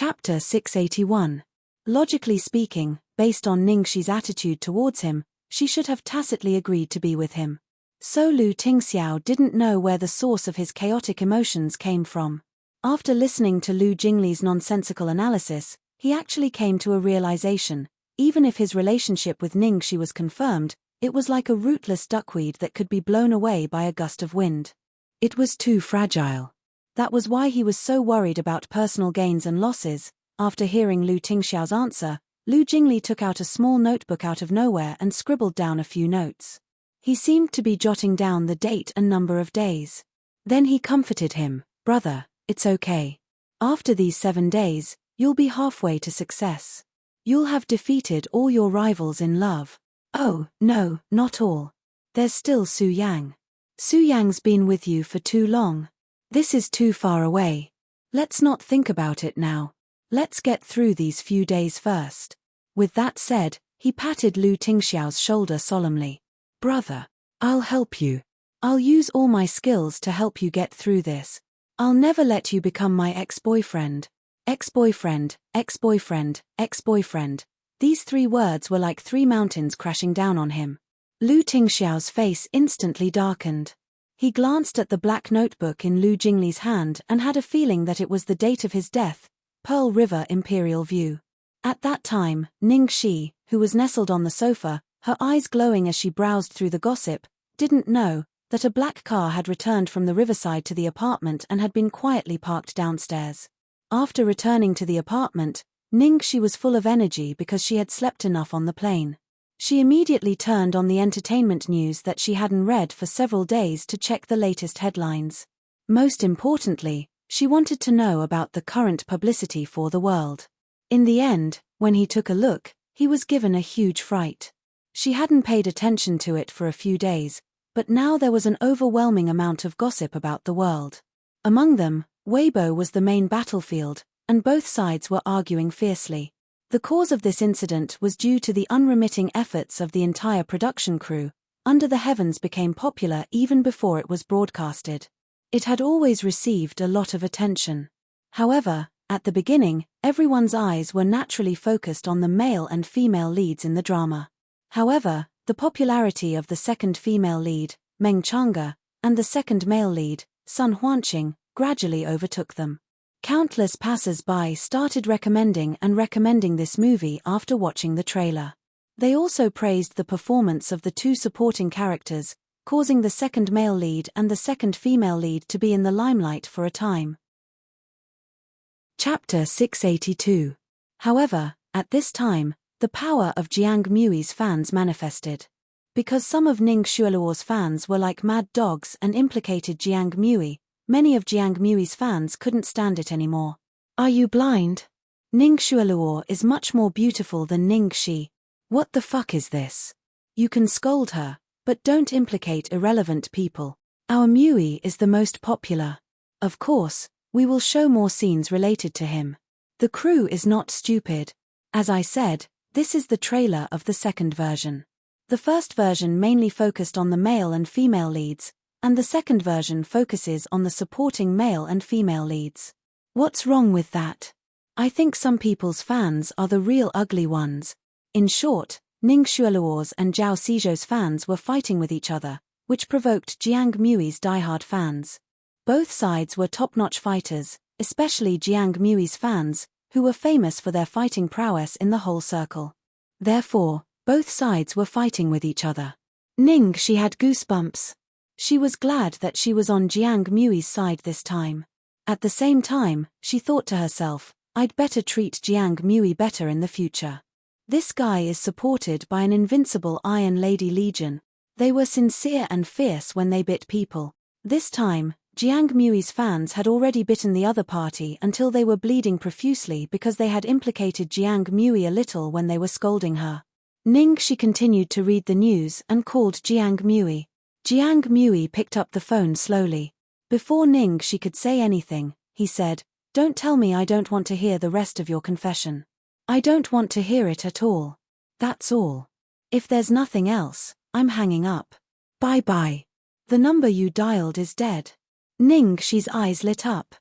Chapter 681. Logically speaking, based on Ningxi's attitude towards him, she should have tacitly agreed to be with him. So Lu Tingxiao didn't know where the source of his chaotic emotions came from. After listening to Lu Jingli's nonsensical analysis, he actually came to a realization: even if his relationship with Ningxi was confirmed, it was like a rootless duckweed that could be blown away by a gust of wind. It was too fragile. That was why he was so worried about personal gains and losses. After hearing Lu Tingxiao's answer, Lu Jingli took out a small notebook out of nowhere and scribbled down a few notes. He seemed to be jotting down the date and number of days. Then he comforted him: "Brother, it's okay. After these 7 days, you'll be halfway to success. You'll have defeated all your rivals in love." "Oh, no, not all. There's still Su Yang. Su Yang's been with you for too long. This is too far away. Let's not think about it now. Let's get through these few days first." With that said, he patted Lu Tingxiao's shoulder solemnly. "Brother, I'll help you. I'll use all my skills to help you get through this. I'll never let you become my ex-boyfriend." Ex-boyfriend, ex-boyfriend, ex-boyfriend. These 3 words were like 3 mountains crashing down on him. Lu Tingxiao's face instantly darkened. He glanced at the black notebook in Lu Jingli's hand and had a feeling that it was the date of his death: Pearl River Imperial View. At that time, Ningxi, who was nestled on the sofa, her eyes glowing as she browsed through the gossip, didn't know that a black car had returned from the riverside to the apartment and had been quietly parked downstairs. After returning to the apartment, Ningxi was full of energy because she had slept enough on the plane. She immediately turned on the entertainment news that she hadn't read for several days to check the latest headlines. Most importantly, she wanted to know about the current publicity for the world. In the end, when he took a look, he was given a huge fright. She hadn't paid attention to it for a few days, but now there was an overwhelming amount of gossip about the world. Among them, Weibo was the main battlefield, and both sides were arguing fiercely. The cause of this incident was due to the unremitting efforts of the entire production crew. Under the Heavens became popular even before it was broadcasted. It had always received a lot of attention. However, at the beginning, everyone's eyes were naturally focused on the male and female leads in the drama. However, the popularity of the second female lead, Meng Chang'e, and the second male lead, Sun Huanqing, gradually overtook them. Countless passers-by started recommending this movie after watching the trailer. They also praised the performance of the 2 supporting characters, causing the second male lead and the second female lead to be in the limelight for a time. Chapter 682. However, at this time, the power of Jiang Mui's fans manifested. Because some of Ning Xueluo's fans were like mad dogs and implicated Jiang Mui, many of Jiang Mui's fans couldn't stand it anymore. "Are you blind? Ning Xueluo is much more beautiful than Ningxi. What the fuck is this? You can scold her, but don't implicate irrelevant people. Our Mui is the most popular. Of course, we will show more scenes related to him. The crew is not stupid. As I said, this is the trailer of the second version. The first version mainly focused on the male and female leads, and the second version focuses on the supporting male and female leads. What's wrong with that? I think some people's fans are the real ugly ones." In short, Ning Xueluo's and Zhao Xizhou's fans were fighting with each other, which provoked Jiang Mui's diehard fans. Both sides were top-notch fighters, especially Jiang Mui's fans, who were famous for their fighting prowess in the whole circle. Therefore, both sides were fighting with each other. Ningxi had goosebumps. She was glad that she was on Jiang Mui's side this time. At the same time, she thought to herself, "I'd better treat Jiang Mui better in the future. This guy is supported by an invincible Iron Lady Legion. They were sincere and fierce when they bit people." This time, Jiang Mui's fans had already bitten the other party until they were bleeding profusely because they had implicated Jiang Mui a little when they were scolding her. Ningxi continued to read the news and called Jiang Mui. Jiang Mui picked up the phone slowly. Before Ningxi could say anything, he said, "Don't tell me I don't want to hear the rest of your confession. I don't want to hear it at all. That's all. If there's nothing else, I'm hanging up. Bye-bye. The number you dialed is dead." Ningxi's eyes lit up.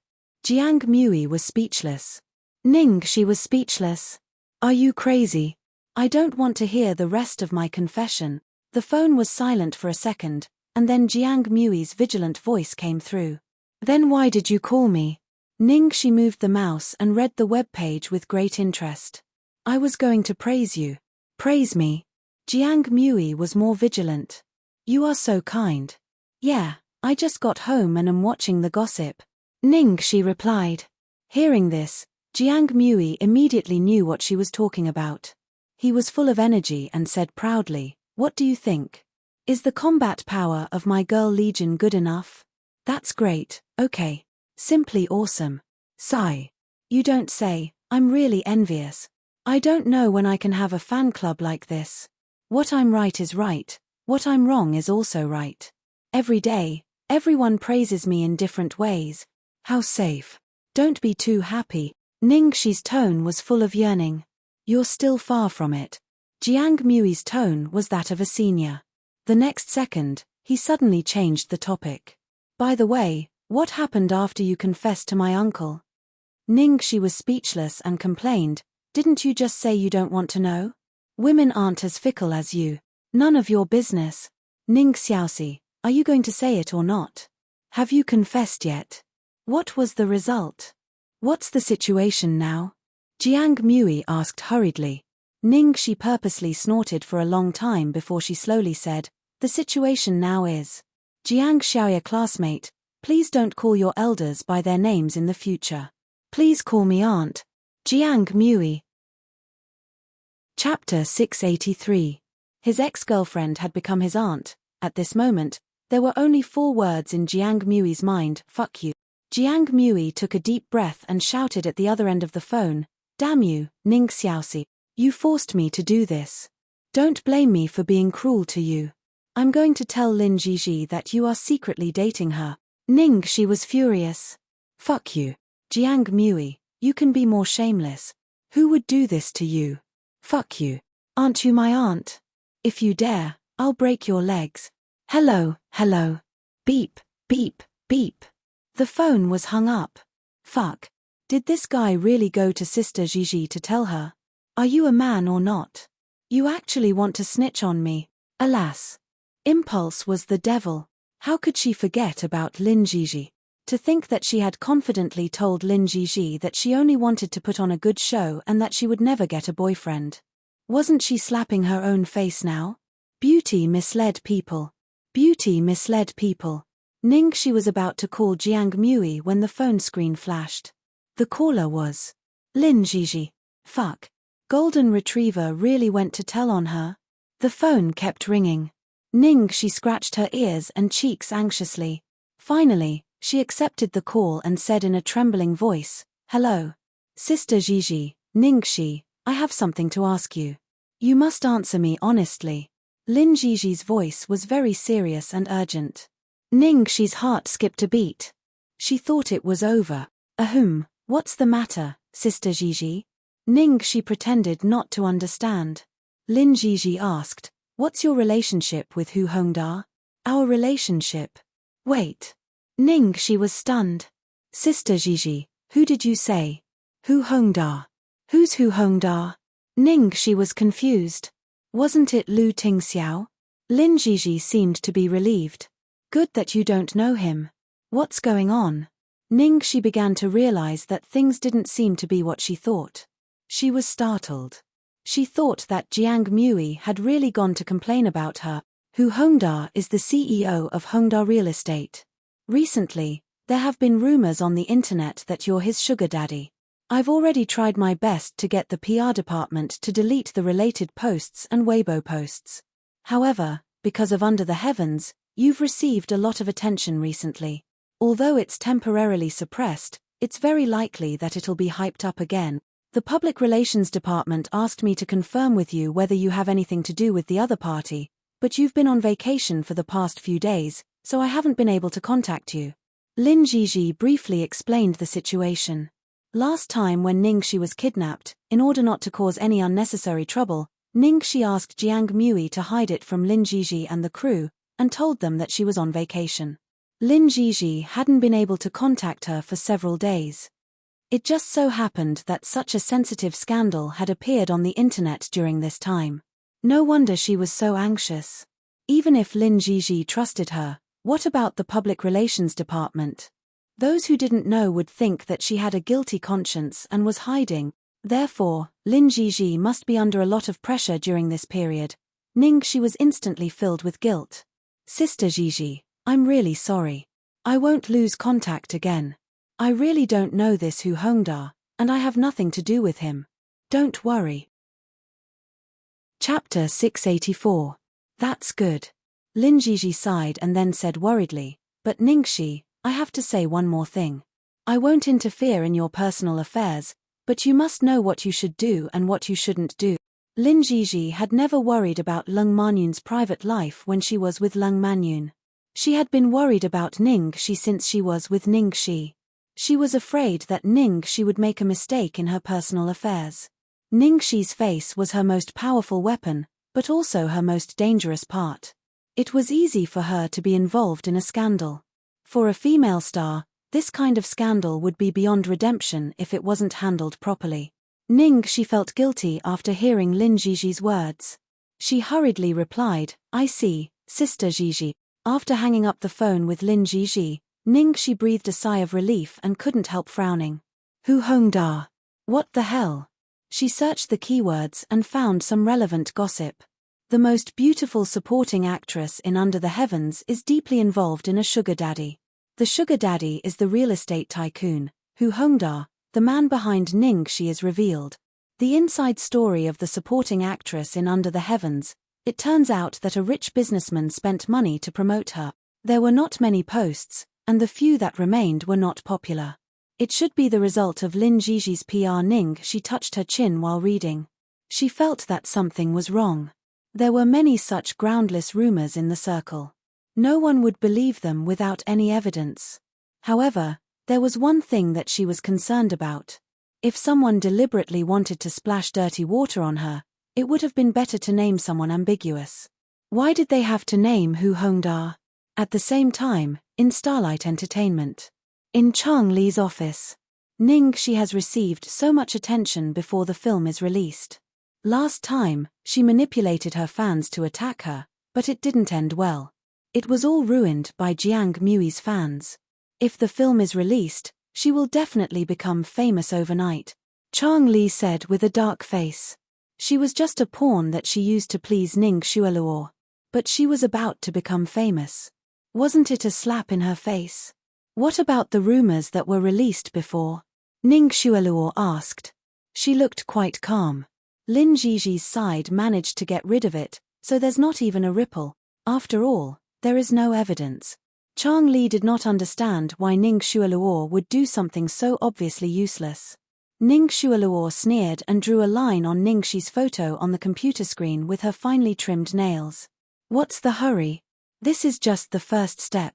Jiang Mui was speechless. Ningxi was speechless. Are you crazy? I don't want to hear the rest of my confession. The phone was silent for a second, and then Jiang Mui's vigilant voice came through. Then why did you call me? Ningxi moved the mouse and read the web page with great interest. I was going to praise you. Praise me? Jiang Mui was more vigilant. You are so kind. Yeah, I just got home and am watching the gossip. Ningxi replied. Hearing this, Jiang Mui immediately knew what she was talking about. He was full of energy and said proudly, What do you think? Is the combat power of my girl Legion good enough? That's great, okay. Simply awesome. Sigh. You don't say, I'm really envious. I don't know when I can have a fan club like this. What I'm right is right, what I'm wrong is also right. Every day, everyone praises me in different ways. How safe. Don't be too happy. Ningxi's tone was full of yearning. You're still far from it. Jiang Mui's tone was that of a senior. The next second, he suddenly changed the topic. By the way, what happened after you confessed to my uncle? Ningxi was speechless and complained, Didn't you just say you don't want to know? Women aren't as fickle as you. None of your business. Ning Xiaoxi, are you going to say it or not? Have you confessed yet? What was the result? What's the situation now? Jiang Mui asked hurriedly. Ningxi purposely snorted for a long time before she slowly said, The situation now is. Jiang Xiaoya classmate, please don't call your elders by their names in the future. Please call me aunt. Jiang Mui. Chapter 683. His ex-girlfriend had become his aunt. At this moment, there were only 4 words in Jiang Mui's mind, fuck you. Jiang Mui took a deep breath and shouted at the other end of the phone, Damn you, Ning Xiaoxi. You forced me to do this. Don't blame me for being cruel to you. I'm going to tell Lin Jiji that you are secretly dating her. Ningxi was furious. Fuck you. Jiang Mui, you can be more shameless. Who would do this to you? Fuck you. Aren't you my aunt? If you dare, I'll break your legs. Hello, hello. Beep, beep, beep. The phone was hung up. Fuck. Did this guy really go to Sister Gigi to tell her? Are you a man or not? You actually want to snitch on me? Alas. Impulse was the devil. How could she forget about Lin Jiji? To think that she had confidently told Lin Jiji that she only wanted to put on a good show and that she would never get a boyfriend. Wasn't she slapping her own face now? Beauty misled people. Beauty misled people. Ningxi was about to call Jiang Mui when the phone screen flashed. The caller was Lin Jiji. Fuck. Golden Retriever really went to tell on her? The phone kept ringing. Ningxi scratched her ears and cheeks anxiously. Finally, she accepted the call and said in a trembling voice, Hello. Sister Gigi, Ningxi, I have something to ask you. You must answer me honestly. Lin Jiji's voice was very serious and urgent. Ningxi's heart skipped a beat. She thought it was over. What's the matter, Sister Gigi? Ningxi pretended not to understand. Lin Jiji asked, What's your relationship with Hu Hongda? Our relationship? Wait. Ningxi was stunned. Sister Gigi, who did you say? Hu Hongda. Who's Hu Hongda? Ningxi was confused. Wasn't it Lu Tingxiao? Lin Jiji seemed to be relieved. Good that you don't know him. What's going on? Ningxi began to realize that things didn't seem to be what she thought. She was startled. She thought that Jiang Mui had really gone to complain about her. Hu Hongda is the CEO of Hongda Real Estate. Recently, there have been rumors on the internet that you're his sugar daddy. I've already tried my best to get the PR department to delete the related posts and Weibo posts. However, because of Under the Heavens, you've received a lot of attention recently. Although it's temporarily suppressed, it's very likely that it'll be hyped up again. The Public Relations Department asked me to confirm with you whether you have anything to do with the other party, but you've been on vacation for the past few days, so I haven't been able to contact you. Lin Jiji briefly explained the situation. Last time when Ningxi was kidnapped, in order not to cause any unnecessary trouble, Ningxi asked Jiang Mui to hide it from Lin Jiji and the crew, and told them that she was on vacation. Lin Jiji hadn't been able to contact her for several days. It just so happened that such a sensitive scandal had appeared on the internet during this time. No wonder she was so anxious. Even if Lin Jiji trusted her, what about the public relations department? Those who didn't know would think that she had a guilty conscience and was hiding. Therefore, Lin Jiji must be under a lot of pressure during this period. Ningxi was instantly filled with guilt. Sister Jiji, I'm really sorry. I won't lose contact again. I really don't know this Hu Hongda, and I have nothing to do with him. Don't worry. Chapter 684. That's good. Lin Jiji sighed and then said worriedly, but Ningxi, I have to say one more thing. I won't interfere in your personal affairs, but you must know what you should do and what you shouldn't do. Lin Jiji had never worried about Lung Manyun's private life when she was with Lung Manyun. She had been worried about Ningxi since she was with Ningxi. She was afraid that Ningxi would make a mistake in her personal affairs. Ningxi's face was her most powerful weapon, but also her most dangerous part. It was easy for her to be involved in a scandal. For a female star, this kind of scandal would be beyond redemption if it wasn't handled properly. Ningxi felt guilty after hearing Lin Jiji's words. She hurriedly replied, I see, Sister Jiji. After hanging up the phone with Lin Jiji, Ningxi breathed a sigh of relief and couldn't help frowning. Hu Hongda. What the hell? She searched the keywords and found some relevant gossip. The most beautiful supporting actress in Under the Heavens is deeply involved in a sugar daddy. The sugar daddy is the real estate tycoon, Hu Hongda. The man behind Ningxi is revealed. The inside story of the supporting actress in Under the Heavens. It turns out that a rich businessman spent money to promote her. There were not many posts, and the few that remained were not popular. It should be the result of Lin Jiji's PR. Ningxi touched her chin while reading. She felt that something was wrong. There were many such groundless rumors in the circle. No one would believe them without any evidence. However, there was one thing that she was concerned about. If someone deliberately wanted to splash dirty water on her, it would have been better to name someone ambiguous. Why did they have to name Hu Hongda? At the same time, in Starlight Entertainment. In Chang Li's office. Ningxi has received so much attention before the film is released. Last time, she manipulated her fans to attack her, but it didn't end well. It was all ruined by Jiang Mui's fans. If the film is released, she will definitely become famous overnight. Chang Li said with a dark face. She was just a pawn that she used to please Ning Xueluo. But she was about to become famous. Wasn't it a slap in her face? What about the rumors that were released before? Ning Xueluo asked. She looked quite calm. Lin Jiji's side managed to get rid of it, so there's not even a ripple. After all, there is no evidence. Chang Li did not understand why Ning Xueluo would do something so obviously useless. Ning Xueluo sneered and drew a line on Ningxi's photo on the computer screen with her finely trimmed nails. What's the hurry? This is just the first step.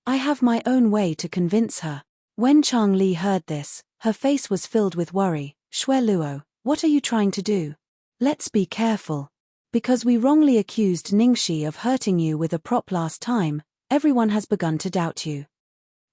I have my own way to convince her. When Chang Li heard this, her face was filled with worry. Xueluo, what are you trying to do? Let's be careful. Because we wrongly accused Ningxi of hurting you with a prop last time, everyone has begun to doubt you.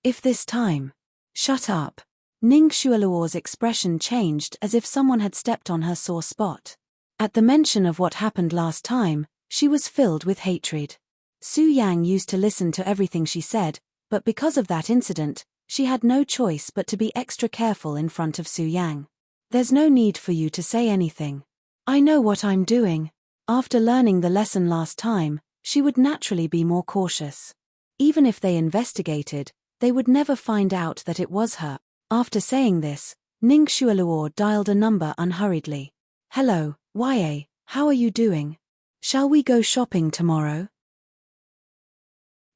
If this time... Shut up. Ning Xueluo's expression changed as if someone had stepped on her sore spot. At the mention of what happened last time, she was filled with hatred. Su Yang used to listen to everything she said, but because of that incident, she had no choice but to be extra careful in front of Su Yang. There's no need for you to say anything. I know what I'm doing. After learning the lesson last time, she would naturally be more cautious. Even if they investigated, they would never find out that it was her. After saying this, Ning Xueluo dialed a number unhurriedly. Hello, YA, how are you doing? Shall we go shopping tomorrow?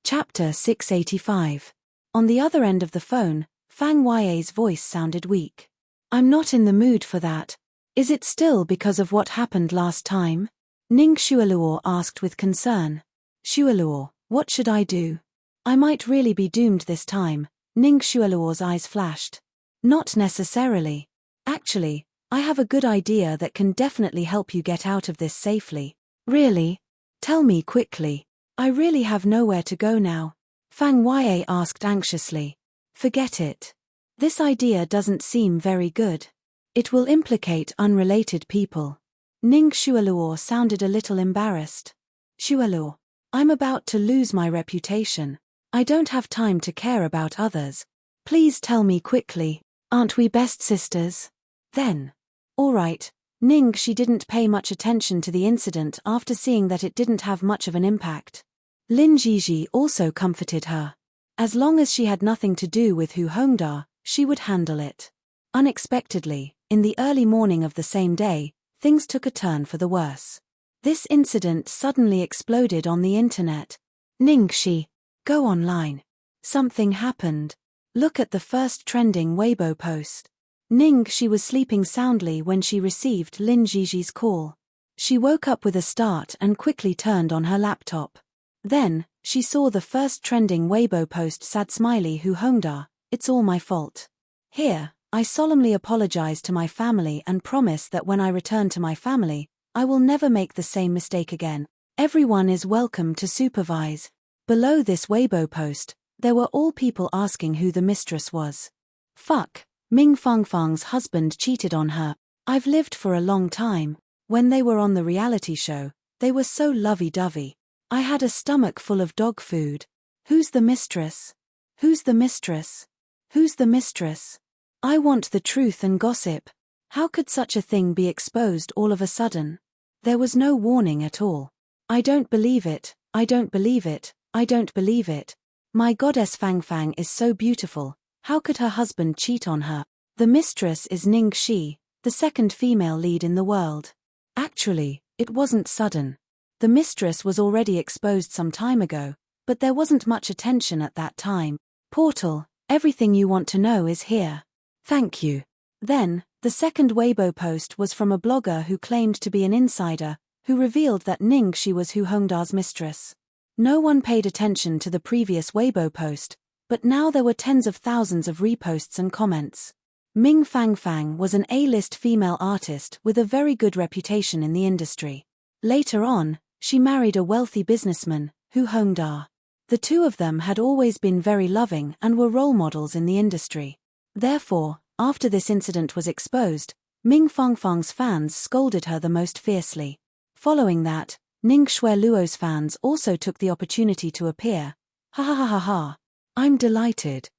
Chapter 685. On the other end of the phone, Fang Ya's voice sounded weak. I'm not in the mood for that. Is it still because of what happened last time? Ning Xueluo asked with concern. Xueluo, what should I do? I might really be doomed this time. Ning Xueluo's eyes flashed. Not necessarily. Actually, I have a good idea that can definitely help you get out of this safely. Really? Tell me quickly. I really have nowhere to go now. Fang Ya asked anxiously. Forget it. This idea doesn't seem very good. It will implicate unrelated people. Ning Xueluo sounded a little embarrassed. Xueluo, I'm about to lose my reputation. I don't have time to care about others. Please tell me quickly, aren't we best sisters? Then. All right. Ning she didn't pay much attention to the incident after seeing that it didn't have much of an impact. Lin Jiji also comforted her. As long as she had nothing to do with Hu Hongda, she would handle it. Unexpectedly, in the early morning of the same day, things took a turn for the worse. This incident suddenly exploded on the internet. Ningxi, go online. Something happened. Look at the first trending Weibo post. Ningxi was sleeping soundly when she received Lin Jiji's call. She woke up with a start and quickly turned on her laptop. Then, she saw the first trending Weibo post. Sad smiley Hu Hongda, it's all my fault. Here, I solemnly apologize to my family and promise that when I return to my family, I will never make the same mistake again. Everyone is welcome to supervise. Below this Weibo post, there were all people asking who the mistress was. Fuck, Ming Fangfang's husband cheated on her. I've lived for a long time. When they were on the reality show, they were so lovey-dovey. I had a stomach full of dog food. Who's the mistress? Who's the mistress? Who's the mistress? I want the truth and gossip. How could such a thing be exposed all of a sudden? There was no warning at all. I don't believe it, I don't believe it, I don't believe it. My goddess Fang Fang is so beautiful, how could her husband cheat on her? The mistress is Ning Shi, the second female lead in the world. Actually, it wasn't sudden. The mistress was already exposed some time ago, but there wasn't much attention at that time. Portal, everything you want to know is here. Thank you. Then, the second Weibo post was from a blogger who claimed to be an insider, who revealed that Ning Shi was Hu Hongda's mistress. No one paid attention to the previous Weibo post, but now there were tens of thousands of reposts and comments. Ming Fangfang was an A-list female artist with a very good reputation in the industry. Later on, she married a wealthy businessman, Hu Hongda. The two of them had always been very loving and were role models in the industry. Therefore, after this incident was exposed, Ming Fangfang's fans scolded her the most fiercely. Following that, Ning Xueluo's fans also took the opportunity to appear. Ha ha ha ha ha. I'm delighted.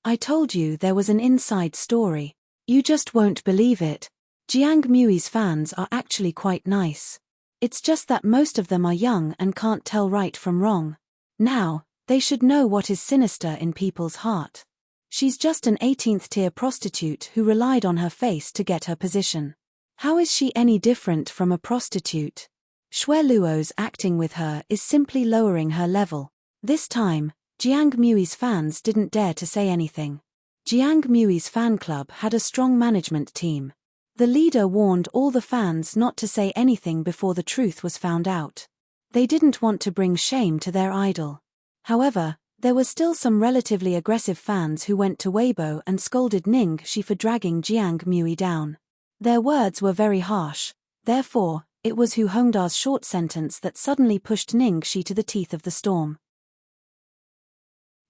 I told you there was an inside story. You just won't believe it. Jiang Mui's fans are actually quite nice. It's just that most of them are young and can't tell right from wrong. Now, they should know what is sinister in people's heart. She's just an 18th-tier prostitute who relied on her face to get her position. How is she any different from a prostitute? Xueluo's acting with her is simply lowering her level. This time, Jiang Mui's fans didn't dare to say anything. Jiang Mui's fan club had a strong management team. The leader warned all the fans not to say anything before the truth was found out. They didn't want to bring shame to their idol. However, there were still some relatively aggressive fans who went to Weibo and scolded Ning Shi for dragging Jiang Mui down. Their words were very harsh, therefore, it was Hu Hongda's short sentence that suddenly pushed Ning Shi to the teeth of the storm.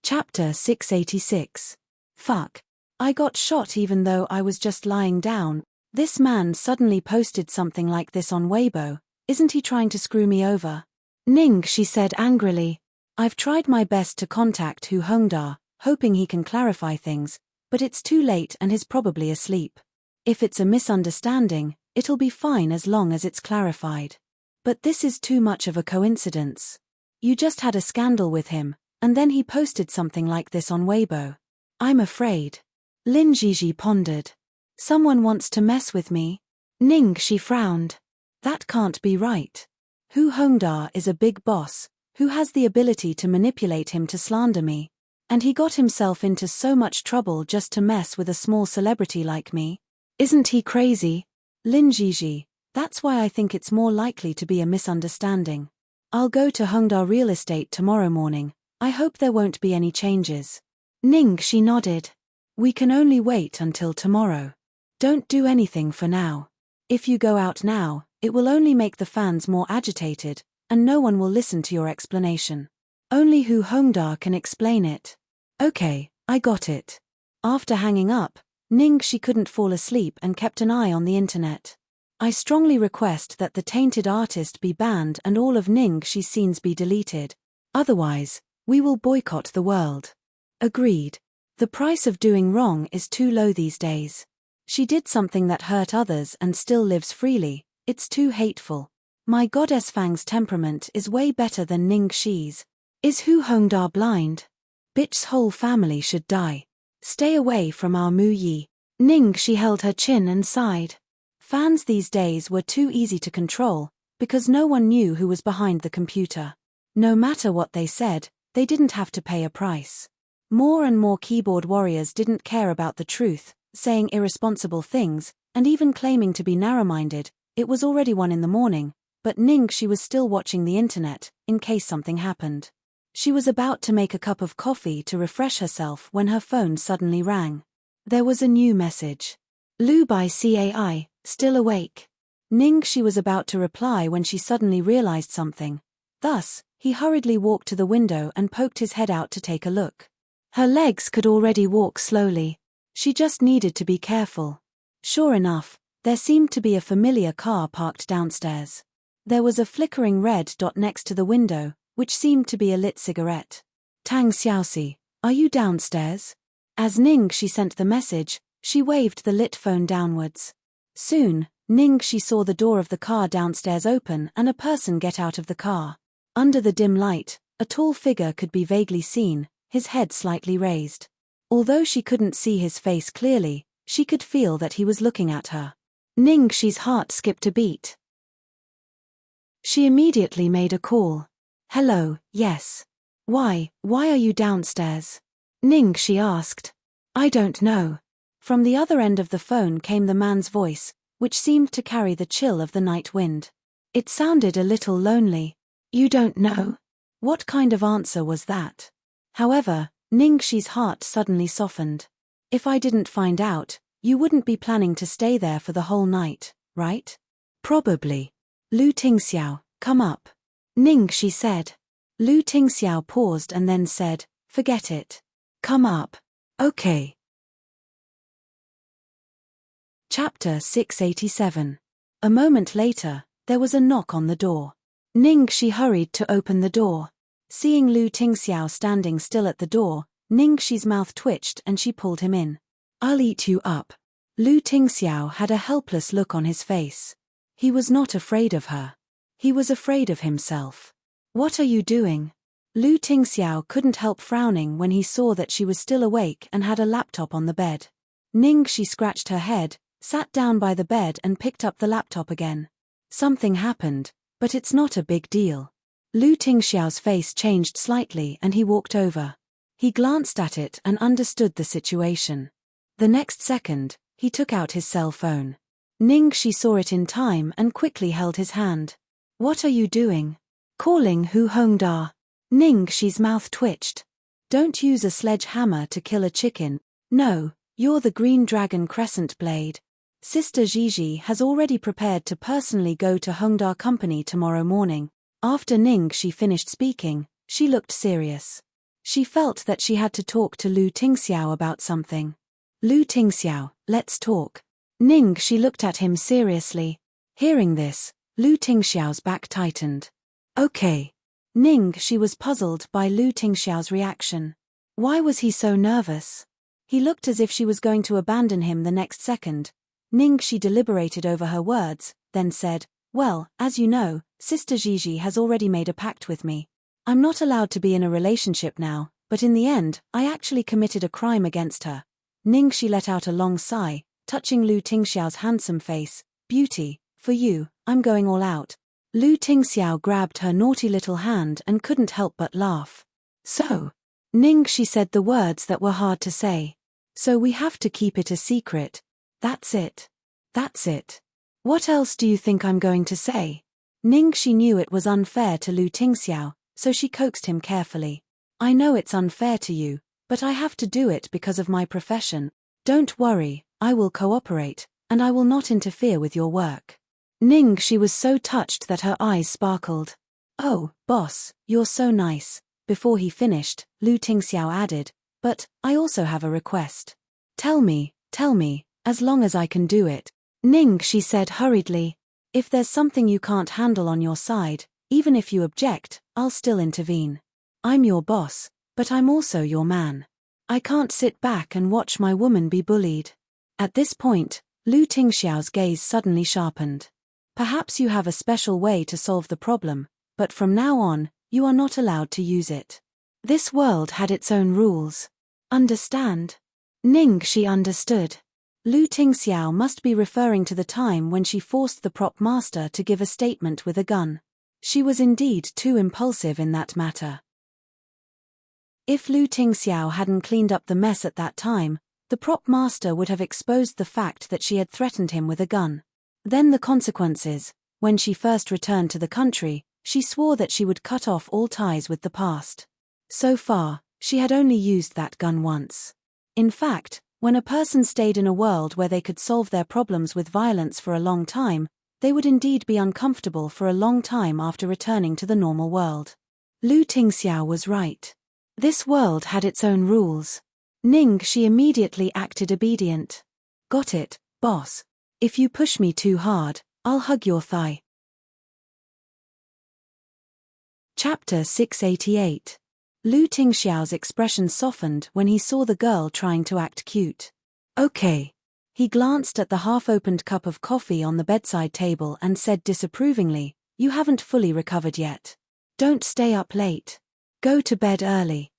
Chapter 686. Fuck. I got shot even though I was just lying down. This man suddenly posted something like this on Weibo. Isn't he trying to screw me over? Ning Shi said angrily. I've tried my best to contact Hu Hongda, hoping he can clarify things, but it's too late and he's probably asleep. If it's a misunderstanding, it'll be fine as long as it's clarified. But this is too much of a coincidence. You just had a scandal with him, and then he posted something like this on Weibo. I'm afraid. Lin Jiji pondered. Someone wants to mess with me? Ning Shi frowned. That can't be right. Hu Hongda is a big boss, who has the ability to manipulate him to slander me. And he got himself into so much trouble just to mess with a small celebrity like me. Isn't he crazy? Lin Jiji, that's why I think it's more likely to be a misunderstanding. I'll go to Hongda Real Estate tomorrow morning. I hope there won't be any changes. Ning Shi nodded. We can only wait until tomorrow. Don't do anything for now. If you go out now, it will only make the fans more agitated, and no one will listen to your explanation. Only Hu Hongda can explain it. Okay, I got it. After hanging up, Ningxi couldn't fall asleep and kept an eye on the internet. I strongly request that the tainted artist be banned and all of Ningxi's scenes be deleted. Otherwise, we will boycott the world. Agreed. The price of doing wrong is too low these days. She did something that hurt others and still lives freely. It's too hateful. My goddess Fang's temperament is way better than Ningxi's. Is Hu Hongda blind? Bitch's whole family should die. Stay away from our Mu Yi. Ningxi held her chin and sighed. Fans these days were too easy to control, because no one knew who was behind the computer. No matter what they said, they didn't have to pay a price. More and more keyboard warriors didn't care about the truth, saying irresponsible things, and even claiming to be narrow-minded. It was already 1 a.m, but Ningxi was still watching the internet, in case something happened. She was about to make a cup of coffee to refresh herself when her phone suddenly rang. There was a new message. Lu by Cai, still awake. Ningxi was about to reply when she suddenly realized something. Thus, he hurriedly walked to the window and poked his head out to take a look. Her legs could already walk slowly. She just needed to be careful. Sure enough, there seemed to be a familiar car parked downstairs. There was a flickering red dot next to the window, which seemed to be a lit cigarette. Tang Xiaoxi, are you downstairs? As Ningxi sent the message, she waved the lit phone downwards. Soon, Ningxi saw the door of the car downstairs open and a person get out of the car. Under the dim light, a tall figure could be vaguely seen, his head slightly raised. Although she couldn't see his face clearly, she could feel that he was looking at her. Ningxi's heart skipped a beat. She immediately made a call. Hello, yes. Why are you downstairs? Ningxi asked. I don't know. From the other end of the phone came the man's voice, which seemed to carry the chill of the night wind. It sounded a little lonely. You don't know? What kind of answer was that? However, Ningxi's heart suddenly softened. If I didn't find out, you wouldn't be planning to stay there for the whole night, right? Probably. Lu Tingxiao, come up. Ningxi said. Lu Tingxiao paused and then said, forget it. Come up. Okay. Chapter 687. A moment later, there was a knock on the door. Ningxi hurried to open the door. Seeing Lu Tingxiao standing still at the door, Ningxi's mouth twitched and she pulled him in. I'll eat you up. Lu Tingxiao had a helpless look on his face. He was not afraid of her. He was afraid of himself. What are you doing? Lu Tingxiao couldn't help frowning when he saw that she was still awake and had a laptop on the bed. Ningxi scratched her head, sat down by the bed and picked up the laptop again. Something happened, but it's not a big deal. Lu Tingxiao's face changed slightly and he walked over. He glanced at it and understood the situation. The next second, he took out his cell phone. Ningxi saw it in time and quickly held his hand. What are you doing? Calling Hu Hongda. Ningxi's mouth twitched. Don't use a sledgehammer to kill a chicken. No, you're the Green Dragon Crescent Blade. Sister Gigi has already prepared to personally go to Hongda Company tomorrow morning. After Ningxi finished speaking, she looked serious. She felt that she had to talk to Lu Tingxiao about something. Lu Tingxiao, let's talk. Ningxi looked at him seriously. Hearing this, Lu Tingxiao's back tightened. Okay. Ningxi was puzzled by Lu Tingxiao's reaction. Why was he so nervous? He looked as if she was going to abandon him the next second. Ningxi deliberated over her words, then said, well, as you know, Sister Gigi has already made a pact with me. I'm not allowed to be in a relationship now, but in the end, I actually committed a crime against her. Ningxi let out a long sigh, touching Lu Tingxiao's handsome face. Beauty, for you, I'm going all out. Lu Tingxiao grabbed her naughty little hand and couldn't help but laugh. So, Ningxi said the words that were hard to say. So we have to keep it a secret. That's it. That's it. What else do you think I'm going to say? Ningxi knew it was unfair to Lu Tingxiao, so she coaxed him carefully. I know it's unfair to you, but I have to do it because of my profession. Don't worry, I will cooperate, and I will not interfere with your work. Ningxi was so touched that her eyes sparkled. Oh, boss, you're so nice. Before he finished, Lu Tingxiao added, but I also have a request. Tell me, as long as I can do it. Ning, she said hurriedly. If there's something you can't handle on your side, even if you object, I'll still intervene. I'm your boss, but I'm also your man. I can't sit back and watch my woman be bullied. At this point, Lu Tingxiao's gaze suddenly sharpened. Perhaps you have a special way to solve the problem, but from now on, you are not allowed to use it. This world had its own rules. Understand? Ning, she understood. Lu Tingxiao must be referring to the time when she forced the prop master to give a statement with a gun. She was indeed too impulsive in that matter. If Lu Tingxiao hadn't cleaned up the mess at that time, the prop master would have exposed the fact that she had threatened him with a gun. Then the consequences. When she first returned to the country, she swore that she would cut off all ties with the past. So far, she had only used that gun once. In fact, when a person stayed in a world where they could solve their problems with violence for a long time, they would indeed be uncomfortable for a long time after returning to the normal world. Lu Tingxiao was right. This world had its own rules. Ning, she immediately acted obedient. Got it, boss. If you push me too hard, I'll hug your thigh. Chapter 688. Lu Tingxiao's expression softened when he saw the girl trying to act cute. Okay. He glanced at the half-opened cup of coffee on the bedside table and said disapprovingly, you haven't fully recovered yet. Don't stay up late. Go to bed early.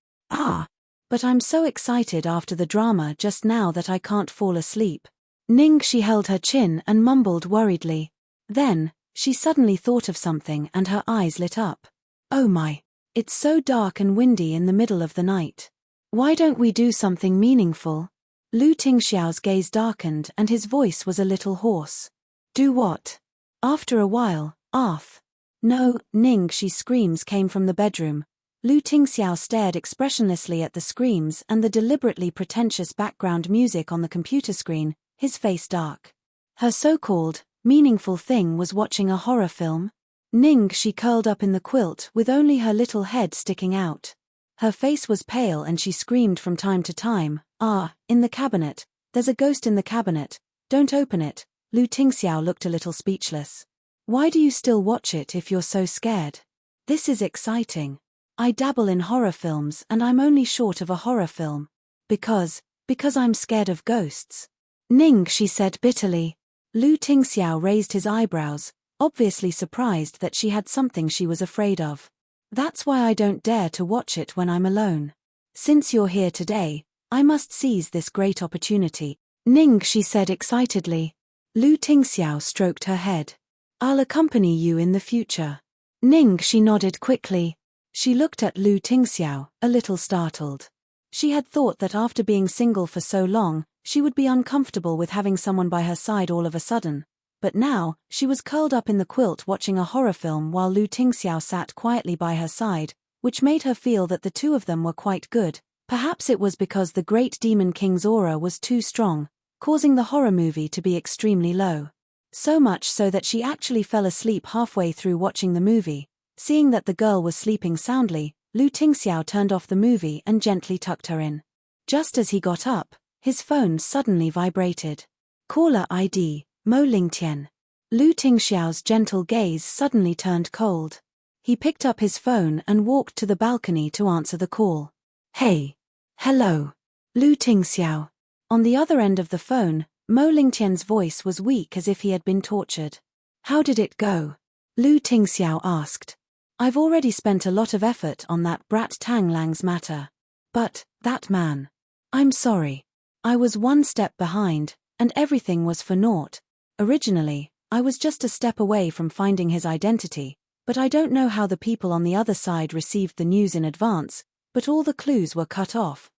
But I'm so excited after the drama just now that I can't fall asleep. Ning, she held her chin and mumbled worriedly. Then, she suddenly thought of something and her eyes lit up. Oh my. It's so dark and windy in the middle of the night. Why don't we do something meaningful? Lu Tingxiao's gaze darkened and his voice was a little hoarse. Do what? After a while, Arth. No, Ning, she screams came from the bedroom. Lu Tingxiao stared expressionlessly at the screams and the deliberately pretentious background music on the computer screen, his face dark. Her so-called meaningful thing was watching a horror film. Ning, she curled up in the quilt with only her little head sticking out. Her face was pale and she screamed from time to time, in the cabinet. There's a ghost in the cabinet. Don't open it. Lu Tingxiao looked a little speechless. Why do you still watch it if you're so scared? This is exciting. I dabble in horror films and I'm only short of a horror film. Because I'm scared of ghosts. Ning, she said bitterly. Lu Tingxiao raised his eyebrows, obviously surprised that she had something she was afraid of. That's why I don't dare to watch it when I'm alone. Since you're here today, I must seize this great opportunity. Ning, she said excitedly. Lu Tingxiao stroked her head. I'll accompany you in the future. Ning, she nodded quickly. She looked at Lu Tingxiao, a little startled. She had thought that after being single for so long, she would be uncomfortable with having someone by her side all of a sudden. But now, she was curled up in the quilt watching a horror film while Lu Tingxiao sat quietly by her side, which made her feel that the two of them were quite good. Perhaps it was because the great Demon King's aura was too strong, causing the horror movie to be extremely low. So much so that she actually fell asleep halfway through watching the movie. Seeing that the girl was sleeping soundly, Lu Tingxiao turned off the movie and gently tucked her in. Just as he got up, his phone suddenly vibrated. Caller ID, Mo Lingtian. Lu Tingxiao's gentle gaze suddenly turned cold. He picked up his phone and walked to the balcony to answer the call. Hey. Hello. Lu Tingxiao. On the other end of the phone, Mo Lingtian's voice was weak as if he had been tortured. How did it go? Lu Tingxiao asked. I've already spent a lot of effort on that brat Tang Lang's matter. But, that man. I'm sorry. I was one step behind, and everything was for naught. Originally, I was just a step away from finding his identity, but I don't know how the people on the other side received the news in advance, but all the clues were cut off.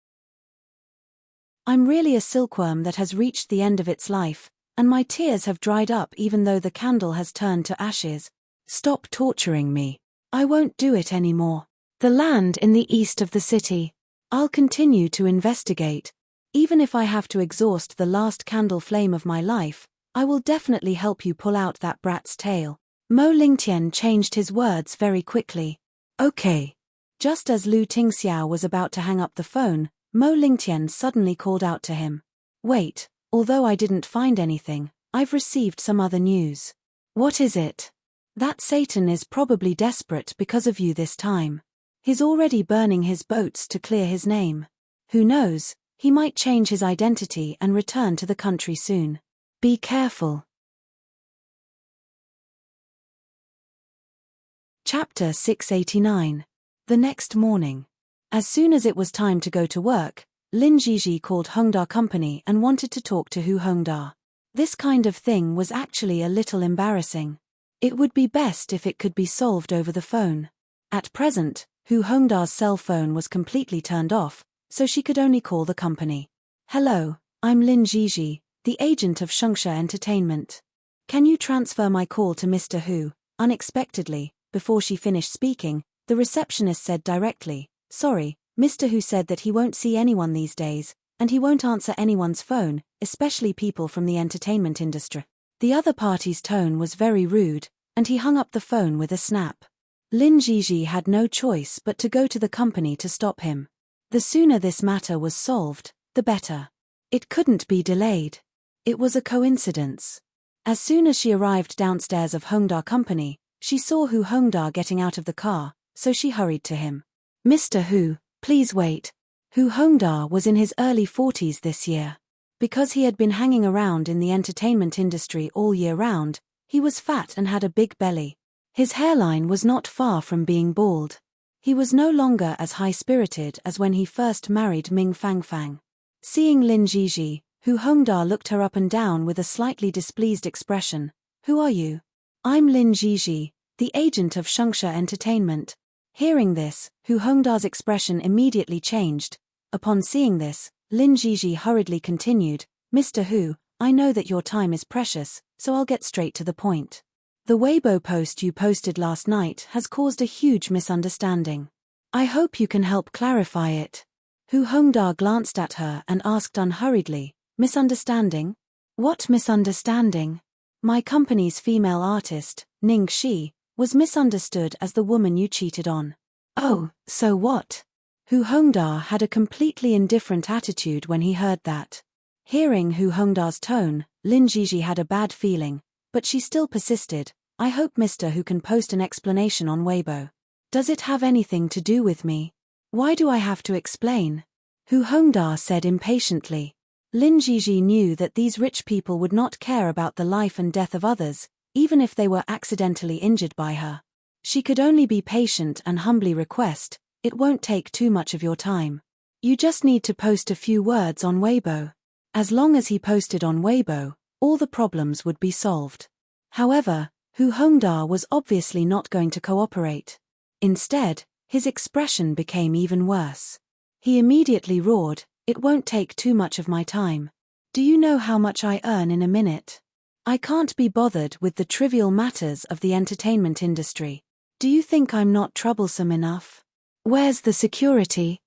I'm really a silkworm that has reached the end of its life, and my tears have dried up even though the candle has turned to ashes. Stop torturing me. I won't do it anymore. The land in the east of the city. I'll continue to investigate. Even if I have to exhaust the last candle flame of my life, I will definitely help you pull out that brat's tail. Mo Lingtian changed his words very quickly. Okay. Just as Lu Tingxiao was about to hang up the phone, Mo Lingtian suddenly called out to him. Wait, although I didn't find anything, I've received some other news. What is it? That Satan is probably desperate because of you this time. He's already burning his boats to clear his name. Who knows, he might change his identity and return to the country soon. Be careful. Chapter 689. The next morning. As soon as it was time to go to work, Lin Jiji called Hongda Company and wanted to talk to Hu Hongda. This kind of thing was actually a little embarrassing. It would be best if it could be solved over the phone. At present, Hu Hongda's cell phone was completely turned off, so she could only call the company. Hello, I'm Lin Jiji, the agent of Shengsha Entertainment. Can you transfer my call to Mr. Hu? Unexpectedly, before she finished speaking, the receptionist said directly, Sorry, Mr. Hu said that he won't see anyone these days, and he won't answer anyone's phone, especially people from the entertainment industry. The other party's tone was very rude, and he hung up the phone with a snap. Lin Jiji had no choice but to go to the company to stop him. The sooner this matter was solved, the better. It couldn't be delayed. It was a coincidence. As soon as she arrived downstairs of Hongda Company, she saw Hu Hongda getting out of the car, so she hurried to him. Mr. Hu, please wait. Hu Hongda was in his early 40s this year. Because he had been hanging around in the entertainment industry all year round, he was fat and had a big belly. His hairline was not far from being bald. He was no longer as high-spirited as when he first married Ming Fangfang. Seeing Lin Jiji, Hu Hongda looked her up and down with a slightly displeased expression. Who are you? I'm Lin Jiji, the agent of Shengsha Entertainment. Hearing this, Hu Hongda's expression immediately changed. Upon seeing this, Lin Jiji hurriedly continued, Mr. Hu, I know that your time is precious, so I'll get straight to the point. The Weibo post you posted last night has caused a huge misunderstanding. I hope you can help clarify it. Hu Hongda glanced at her and asked unhurriedly, Misunderstanding? What misunderstanding? My company's female artist, Ning Shi, was misunderstood as the woman you cheated on. Oh, so what? Hu Hongda had a completely indifferent attitude when he heard that. Hearing Hu Hongda's tone, Lin Jiji had a bad feeling, but she still persisted. I hope Mr. Hu can post an explanation on Weibo. Does it have anything to do with me? Why do I have to explain? Hu Hongda said impatiently. Lin Jiji knew that these rich people would not care about the life and death of others, even if they were accidentally injured by her. She could only be patient and humbly request, it won't take too much of your time. You just need to post a few words on Weibo. As long as he posted on Weibo, all the problems would be solved. However, Hu Hongda was obviously not going to cooperate. Instead, his expression became even worse. He immediately roared, It won't take too much of my time. Do you know how much I earn in a minute? I can't be bothered with the trivial matters of the entertainment industry. Do you think I'm not troublesome enough? Where's the security?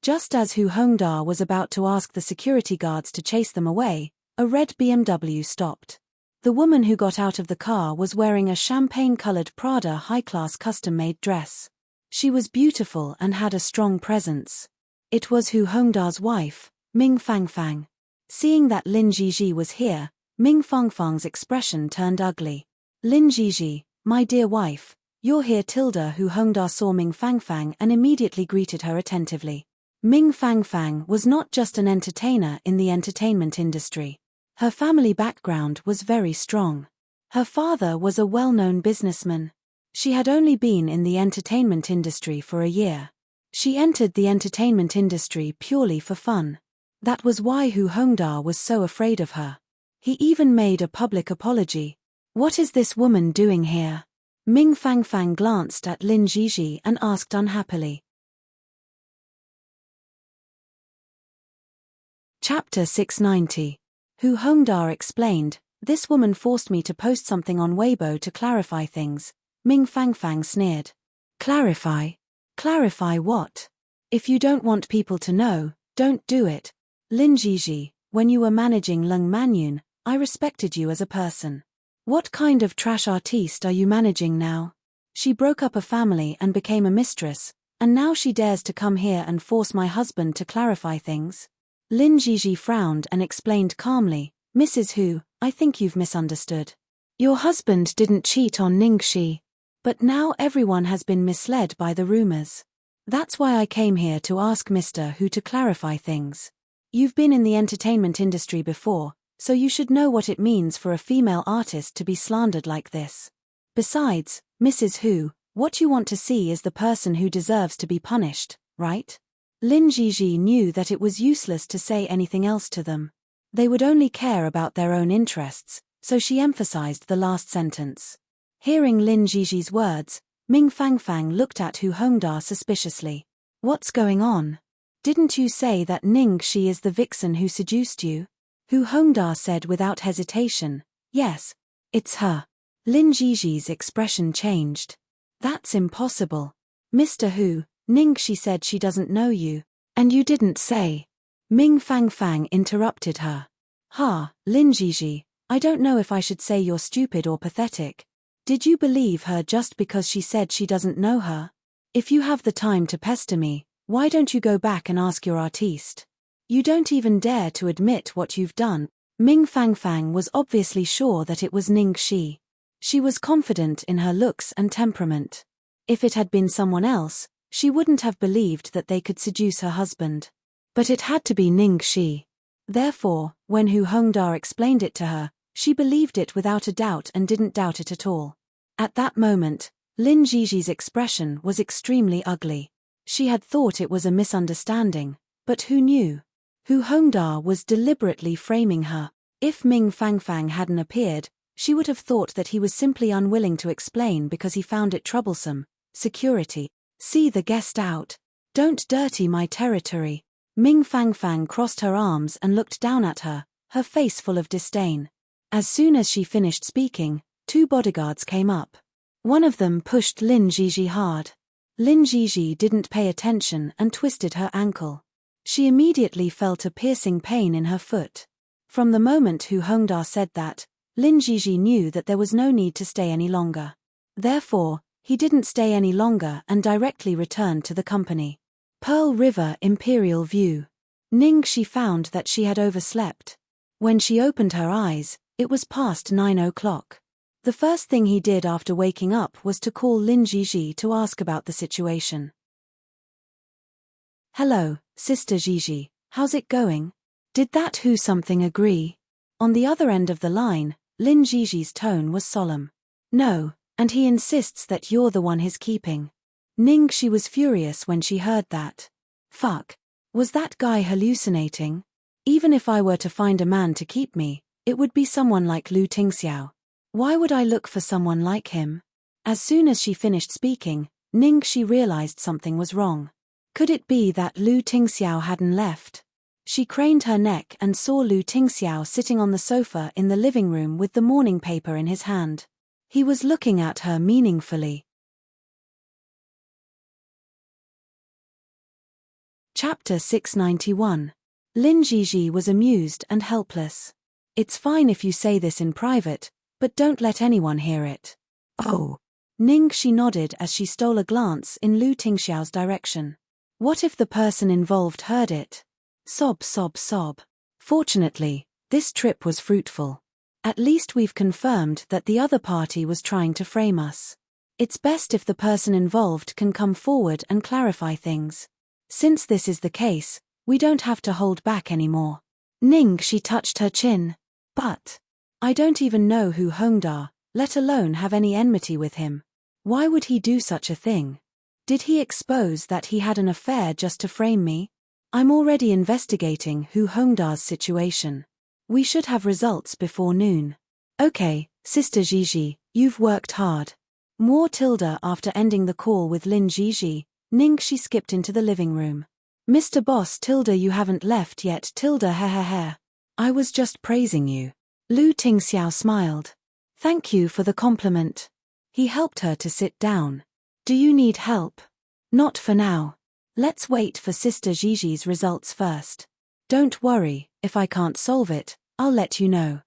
Just as Hu Hongda was about to ask the security guards to chase them away, a red BMW stopped. The woman who got out of the car was wearing a champagne-colored Prada high-class custom-made dress. She was beautiful and had a strong presence. It was Hu Hongda's wife, Ming Fangfang. Seeing that Lin Jiji was here, Ming Fangfang's expression turned ugly. Lin Jiji, my dear wife, you're here. Hu Hongda saw Ming Fangfang and immediately greeted her attentively. Ming Fangfang was not just an entertainer in the entertainment industry. Her family background was very strong. Her father was a well-known businessman. She had only been in the entertainment industry for a year. She entered the entertainment industry purely for fun. That was why Hu Hongda was so afraid of her. He even made a public apology. What is this woman doing here? Ming Fangfang glanced at Lin Jiji and asked unhappily. Chapter 690. Hu Hongda explained, This woman forced me to post something on Weibo to clarify things. Ming Fangfang sneered. Clarify? Clarify what? If you don't want people to know, don't do it. Lin Jiji, when you were managing Lung Manyun, I respected you as a person. What kind of trash artiste are you managing now? She broke up a family and became a mistress, and now she dares to come here and force my husband to clarify things? Lin Jiji frowned and explained calmly, Mrs. Hu, I think you've misunderstood. Your husband didn't cheat on Ningxi. But now everyone has been misled by the rumors. That's why I came here to ask Mr. Hu to clarify things. You've been in the entertainment industry before, so you should know what it means for a female artist to be slandered like this. Besides, Mrs. Hu, what you want to see is the person who deserves to be punished, right? Lin Jiji knew that it was useless to say anything else to them. They would only care about their own interests, so she emphasized the last sentence. Hearing Lin Jiji's words, Ming Fangfang looked at Hu Hongda suspiciously. What's going on? Didn't you say that Ningxi is the vixen who seduced you? Hu Hongda said without hesitation, yes, it's her. Lin Jiji's expression changed. That's impossible. Mr. Hu, Ningxi said she doesn't know you. And you didn't say. Ming Fangfang interrupted her. Lin Jiji, I don't know if I should say you're stupid or pathetic. Did you believe her just because she said she doesn't know her? If you have the time to pester me, why don't you go back and ask your artiste? You don't even dare to admit what you've done. Ming Fangfang was obviously sure that it was Ningxi. She was confident in her looks and temperament. If it had been someone else, she wouldn't have believed that they could seduce her husband. But it had to be Ningxi. Therefore, when Hu Hongda explained it to her, she believed it without a doubt and didn't doubt it at all. At that moment, Lin Jiji's expression was extremely ugly. She had thought it was a misunderstanding, but who knew? Hu Hongda was deliberately framing her. If Ming Fangfang hadn't appeared, she would have thought that he was simply unwilling to explain because he found it troublesome. Security. See the guest out. Don't dirty my territory. Ming Fangfang crossed her arms and looked down at her, her face full of disdain. As soon as she finished speaking, 2 bodyguards came up. One of them pushed Lin Jiji hard. Lin Jiji didn't pay attention and twisted her ankle. She immediately felt a piercing pain in her foot. From the moment Hu Hongda said that, Lin Jiji knew that there was no need to stay any longer. Therefore, he didn't stay any longer and directly returned to the company. Pearl River Imperial View. Ningxi found that she had overslept. When she opened her eyes, it was past 9 o'clock. The first thing he did after waking up was to call Lin Jiji to ask about the situation. Hello, Sister Jiji, how's it going? Did that Hu something agree? On the other end of the line, Lin Jiji's tone was solemn. No, and he insists that you're the one he's keeping. Ningxi was furious when she heard that. Fuck. Was that guy hallucinating? Even if I were to find a man to keep me, it would be someone like Lu Tingxiao. Why would I look for someone like him? As soon as she finished speaking, Ningxi realized something was wrong. Could it be that Lu Tingxiao hadn't left? She craned her neck and saw Lu Tingxiao sitting on the sofa in the living room with the morning paper in his hand. He was looking at her meaningfully. Chapter 691. Lin Jiji was amused and helpless. It's fine if you say this in private, but don't let anyone hear it. Oh. Ningxi nodded as she stole a glance in Lu Tingxiao's direction. What if the person involved heard it? Sob, sob, sob. Fortunately, this trip was fruitful. At least we've confirmed that the other party was trying to frame us. It's best if the person involved can come forward and clarify things. Since this is the case, we don't have to hold back anymore. Ningxi touched her chin. But I don't even know Hu Hongda, let alone have any enmity with him. Why would he do such a thing? Did he expose that he had an affair just to frame me? I'm already investigating Hu Hongda's situation. We should have results before noon. Okay, Sister Jiji, you've worked hard. More tilde after ending the call with Lin Jiji, Ningxi skipped into the living room. Mr. Boss tilde you haven't left yet tilde hehehe. I was just praising you. Lu Tingxiao smiled. Thank you for the compliment. He helped her to sit down. Do you need help? Not for now. Let's wait for Sister Jiji's results first. Don't worry, if I can't solve it, I'll let you know.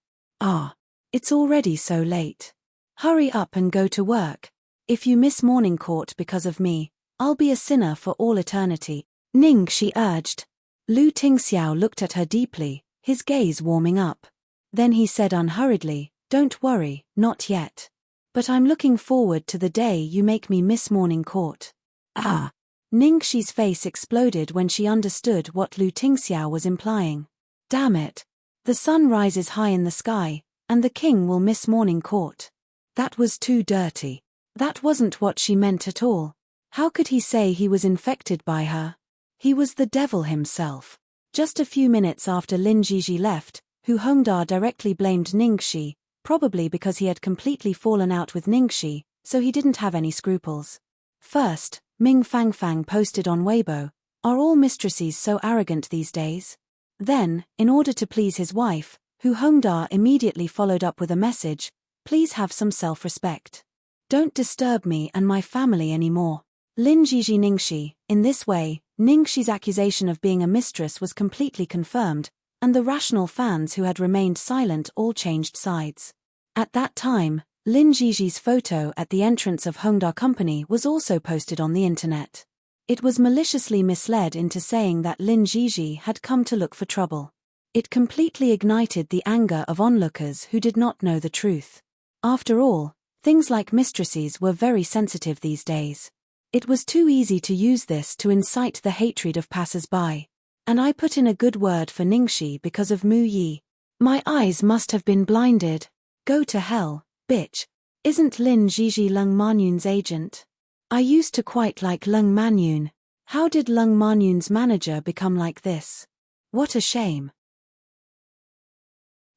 It's already so late. Hurry up and go to work. If you miss morning court because of me, I'll be a sinner for all eternity. Ningxi urged. Lu Tingxiao looked at her deeply, his gaze warming up. Then he said unhurriedly, "Don't worry, not yet. But I'm looking forward to the day you make me Miss Morning Court." Ah! Ningxi's face exploded when she understood what Lu Tingxiao was implying. Damn it! The sun rises high in the sky, and the king will miss Morning Court. That was too dirty. That wasn't what she meant at all. How could he say he was infected by her? He was the devil himself. Just a few minutes after Lin Jiji left, Hu Hongda directly blamed Ningxi, probably because he had completely fallen out with Ningxi, so he didn't have any scruples. First, Ming Fangfang posted on Weibo, "Are all mistresses so arrogant these days?" Then, in order to please his wife, Hu Hongda immediately followed up with a message, "Please have some self-respect. Don't disturb me and my family anymore." Lin Jiji Ningxi. In this way, Ningxi's accusation of being a mistress was completely confirmed, and the rational fans who had remained silent all changed sides. At that time, Lin Jiji's photo at the entrance of Hongda Company was also posted on the internet. It was maliciously misled into saying that Lin Jiji had come to look for trouble. It completely ignited the anger of onlookers who did not know the truth. After all, things like mistresses were very sensitive these days. It was too easy to use this to incite the hatred of passers-by. And I put in a good word for Ningxi because of Mu Yi. My eyes must have been blinded. Go to hell, bitch. Isn't Lin Jiji Lung Manyun's agent? I used to quite like Lung Manyun. How did Lung Manyun's manager become like this? What a shame.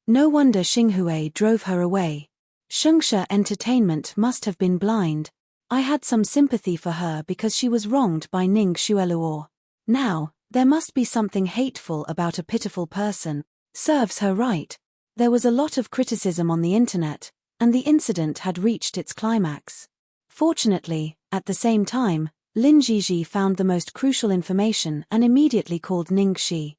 No wonder Xinghui drove her away. Shengshe Entertainment must have been blind. I had some sympathy for her because she was wronged by Ning Xueluo. Now, there must be something hateful about a pitiful person. Serves her right. There was a lot of criticism on the internet, and the incident had reached its climax. Fortunately, at the same time, Lin Jiji found the most crucial information and immediately called Ningxi.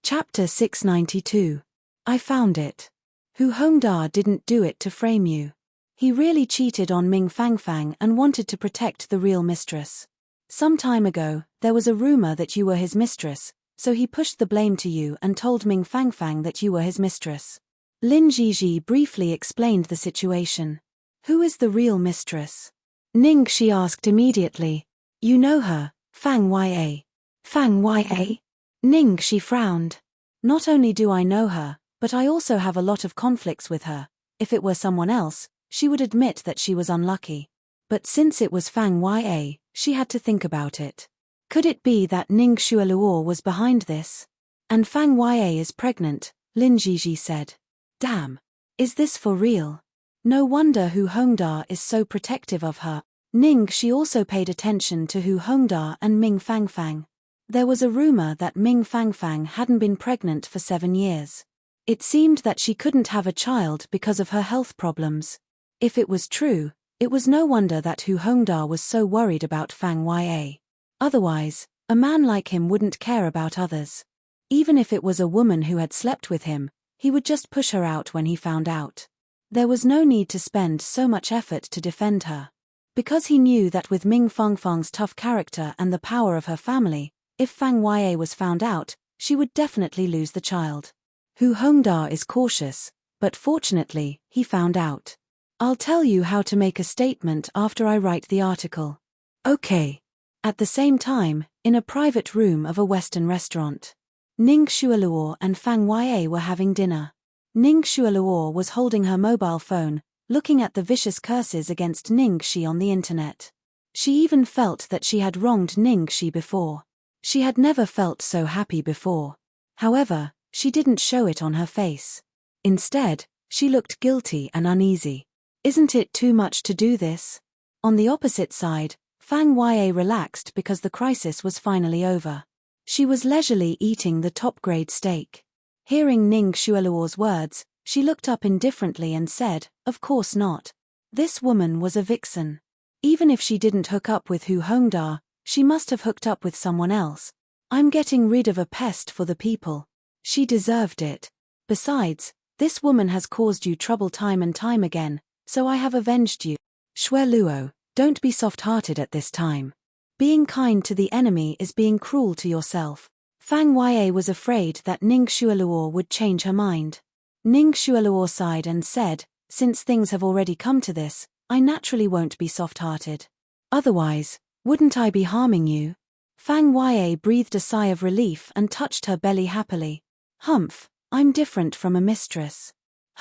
Chapter 692. I found it. Hu Hongda didn't do it to frame you. He really cheated on Ming Fangfang and wanted to protect the real mistress. Some time ago, there was a rumor that you were his mistress, so he pushed the blame to you and told Ming Fangfang that you were his mistress. Lin Jiji briefly explained the situation. Who is the real mistress? Ningxi asked immediately. You know her, Fang Ya. Fang Ya? Ningxi frowned. Not only do I know her, but I also have a lot of conflicts with her. If it were someone else, she would admit that she was unlucky. But since it was Fang Ya, she had to think about it. Could it be that Ning Xueluo was behind this? And Fang Ya is pregnant, Lin Jiji said. Damn. Is this for real? No wonder Hu Hongda is so protective of her. Ningxi also paid attention to Hu Hongda and Ming Fangfang. There was a rumor that Ming Fangfang hadn't been pregnant for 7 years. It seemed that she couldn't have a child because of her health problems. If it was true, it was no wonder that Hu Hongda was so worried about Fang Ya. Otherwise, a man like him wouldn't care about others. Even if it was a woman who had slept with him, he would just push her out when he found out. There was no need to spend so much effort to defend her. Because he knew that with Ming Fangfang's tough character and the power of her family, if Fang Ya was found out, she would definitely lose the child. Hu Hongda is cautious, but fortunately, he found out. I'll tell you how to make a statement after I write the article. Okay. At the same time, in a private room of a Western restaurant, Ning Xueluo and Fang Ya were having dinner. Ning Xueluo was holding her mobile phone, looking at the vicious curses against Ningxi on the internet. She even felt that she had wronged Ningxi before. She had never felt so happy before. However, she didn't show it on her face. Instead, she looked guilty and uneasy. Isn't it too much to do this? On the opposite side, Fang Ya relaxed because the crisis was finally over. She was leisurely eating the top-grade steak. Hearing Ning Xueluo's words, she looked up indifferently and said, "Of course not. This woman was a vixen. Even if she didn't hook up with Hu Hongda, she must have hooked up with someone else. I'm getting rid of a pest for the people. She deserved it. Besides, this woman has caused you trouble time and time again, so I have avenged you. Xueluo, don't be soft-hearted at this time. Being kind to the enemy is being cruel to yourself. Fang Yue was afraid that Ning Xueluo would change her mind. Ning Xueluo sighed and said, since things have already come to this, I naturally won't be soft-hearted. Otherwise, wouldn't I be harming you? Fang Yue breathed a sigh of relief and touched her belly happily. Humph, I'm different from a mistress.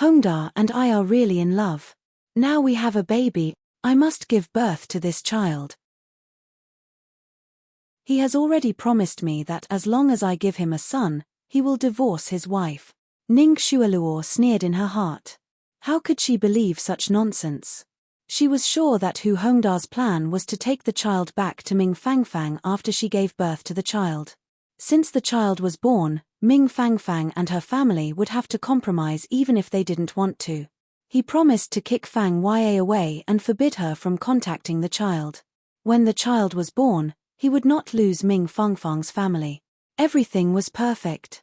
Hongda and I are really in love. Now we have a baby, I must give birth to this child. He has already promised me that as long as I give him a son, he will divorce his wife. Ning Xueluo sneered in her heart. How could she believe such nonsense? She was sure that Hu Hongda's plan was to take the child back to Ming Fangfang after she gave birth to the child. Since the child was born, Ming Fangfang and her family would have to compromise even if they didn't want to. He promised to kick Fang Yue away and forbid her from contacting the child. When the child was born, he would not lose Ming Fangfang's family. Everything was perfect.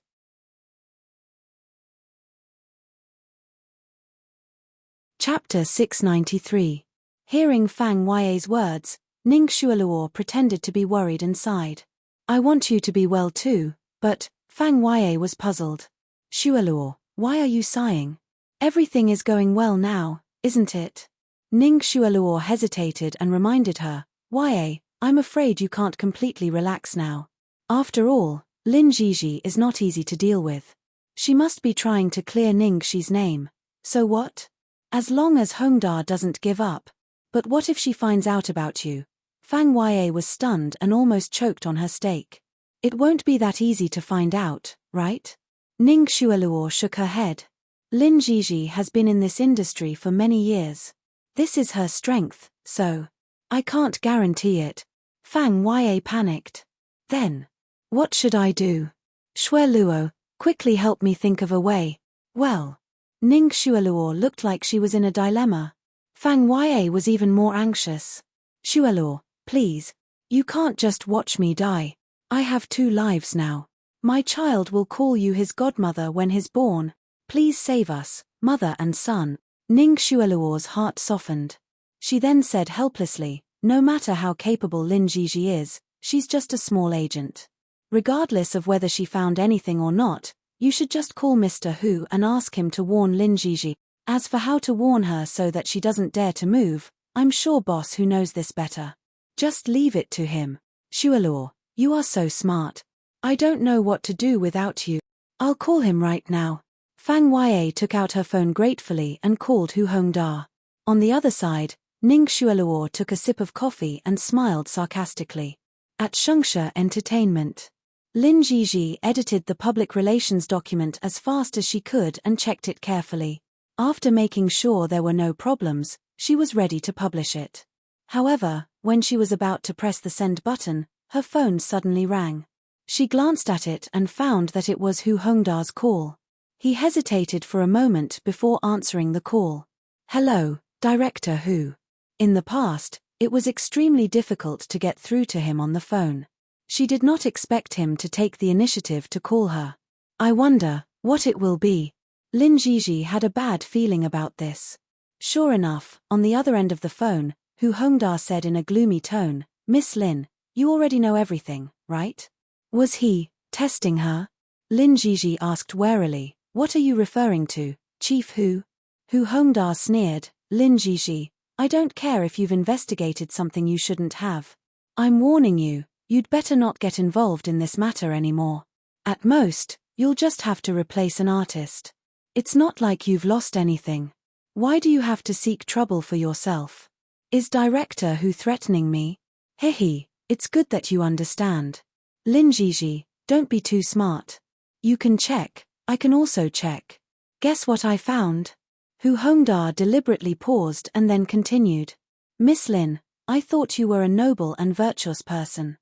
Chapter 693. Hearing Fang Yue's words, Ning Xueluo pretended to be worried and sighed. I want you to be well too, but, Fang Yue was puzzled. Xueluo, why are you sighing? Everything is going well now, isn't it? Ning Xueluo hesitated and reminded her, Yue, I'm afraid you can't completely relax now. After all, Lin Jiji is not easy to deal with. She must be trying to clear Ning Xi's name. So what? As long as Hongda doesn't give up. But what if she finds out about you? Fang Yue was stunned and almost choked on her steak. It won't be that easy to find out, right? Ning Xueluo shook her head. Lin Jiji has been in this industry for many years. This is her strength, so I can't guarantee it. Fang Yue panicked. Then, what should I do? Xueluo, quickly help me think of a way. Well, Ning Xueluo looked like she was in a dilemma. Fang Yue was even more anxious. Xueluo, please. You can't just watch me die. I have 2 lives now. My child will call you his godmother when he's born. Please save us, mother and son. Ning Xueluo's heart softened. She then said helplessly, no matter how capable Lin Jiji is, she's just a small agent. Regardless of whether she found anything or not, you should just call Mr. Hu and ask him to warn Lin Jiji. As for how to warn her so that she doesn't dare to move, I'm sure Boss Hu knows this better. Just leave it to him. Xueluo, you are so smart. I don't know what to do without you. I'll call him right now. Fang Yue took out her phone gratefully and called Hu Hongda. On the other side, Ning Xueluo took a sip of coffee and smiled sarcastically. At Shengshe Entertainment, Lin Jiji edited the public relations document as fast as she could and checked it carefully. After making sure there were no problems, she was ready to publish it. However, when she was about to press the send button, her phone suddenly rang. She glanced at it and found that it was Hu Hongda's call. He hesitated for a moment before answering the call. Hello, Director Hu. In the past, it was extremely difficult to get through to him on the phone. She did not expect him to take the initiative to call her. I wonder what it will be. Lin Jiji had a bad feeling about this. Sure enough, on the other end of the phone, Hu Hongda said in a gloomy tone, Miss Lin, you already know everything, right? Was he testing her? Lin Jiji asked warily, what are you referring to, Chief Hu? Hu Hongda sneered, Lin Jiji, I don't care if you've investigated something you shouldn't have. I'm warning you, you'd better not get involved in this matter anymore. At most, you'll just have to replace an artist. It's not like you've lost anything. Why do you have to seek trouble for yourself? Is Director Hu threatening me? Hehe, it's good that you understand. Lin Jiji, don't be too smart. You can check, I can also check. Guess what I found? Hu Hongda deliberately paused and then continued. Miss Lin, I thought you were a noble and virtuous person.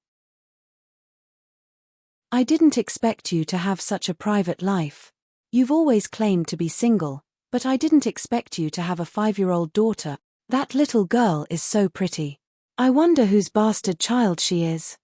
I didn't expect you to have such a private life. You've always claimed to be single, but I didn't expect you to have a 5-year-old daughter. That little girl is so pretty. I wonder whose bastard child she is.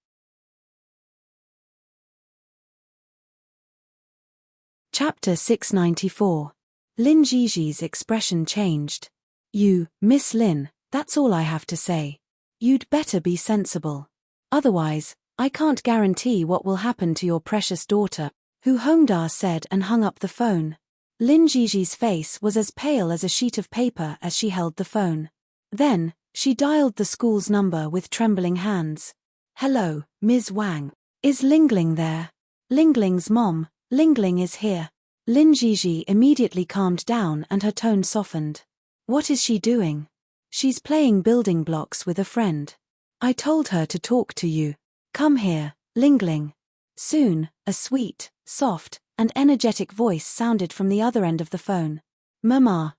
Chapter 694. Lin Jiji's expression changed. You, Miss Lin, that's all I have to say. You'd better be sensible. Otherwise, I can't guarantee what will happen to your precious daughter, Hu Hongda said and hung up the phone. Lin Jiji's face was as pale as a sheet of paper as she held the phone. Then, she dialed the school's number with trembling hands. Hello, Ms. Wang. Is Lingling there? Lingling's mom, Lingling is here. Lin Jiji immediately calmed down and her tone softened. What is she doing? She's playing building blocks with a friend. I told her to talk to you. Come here, Lingling. Soon, a sweet, soft, and energetic voice sounded from the other end of the phone. Mama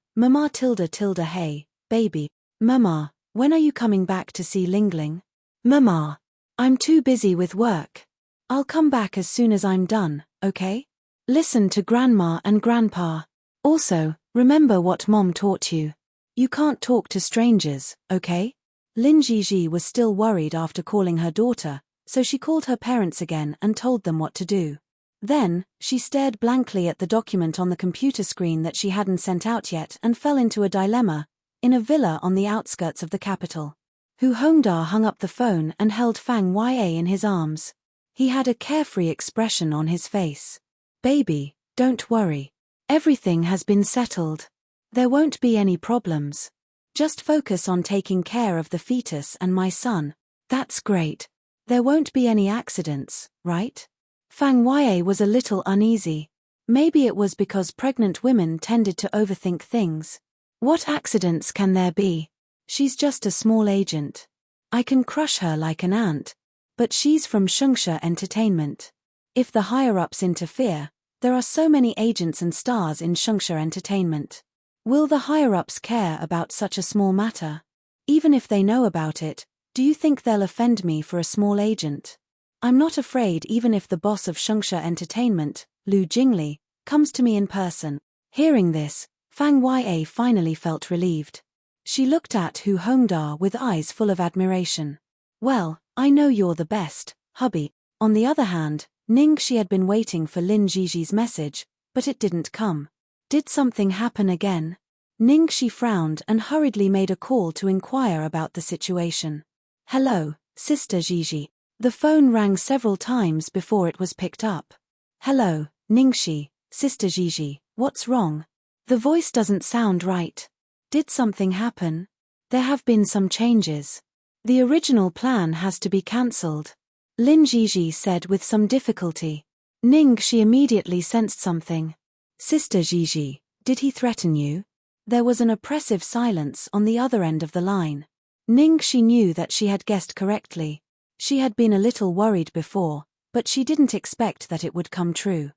tilde hey, baby. Mama, when are you coming back to see Lingling? Mama, I'm too busy with work. I'll come back as soon as I'm done, okay? Listen to Grandma and Grandpa. Also, remember what Mom taught you. You can't talk to strangers, okay? Lin Jiji was still worried after calling her daughter, so she called her parents again and told them what to do. Then, she stared blankly at the document on the computer screen that she hadn't sent out yet and fell into a dilemma, in a villa on the outskirts of the capital. Hu Hongda hung up the phone and held Fang Yue in his arms. He had a carefree expression on his face. Baby, don't worry. Everything has been settled. There won't be any problems. Just focus on taking care of the fetus and my son. That's great. There won't be any accidents, right? Fang Yue was a little uneasy. Maybe it was because pregnant women tended to overthink things. What accidents can there be? She's just a small agent. I can crush her like an ant. But she's from Shungsha Entertainment. If the higher-ups interfere, there are so many agents and stars in Shungsha Entertainment. Will the higher-ups care about such a small matter? Even if they know about it, do you think they'll offend me for a small agent? I'm not afraid even if the boss of Shungsha Entertainment, Lu Jingli, comes to me in person. Hearing this, Fang Yue finally felt relieved. She looked at Hu Hongda with eyes full of admiration. Well, I know you're the best, hubby. On the other hand, Ningxi had been waiting for Lin Jiji's message, but it didn't come. Did something happen again? Ningxi frowned and hurriedly made a call to inquire about the situation. Hello, Sister Jiji. The phone rang several times before it was picked up. Hello, Ningxi, Sister Jiji, what's wrong? The voice doesn't sound right. Did something happen? There have been some changes. The original plan has to be cancelled. Lin Jiji said with some difficulty. Ningxi immediately sensed something. Sister Jiji, did he threaten you? There was an oppressive silence on the other end of the line. Ningxi knew that she had guessed correctly. She had been a little worried before, but she didn't expect that it would come true.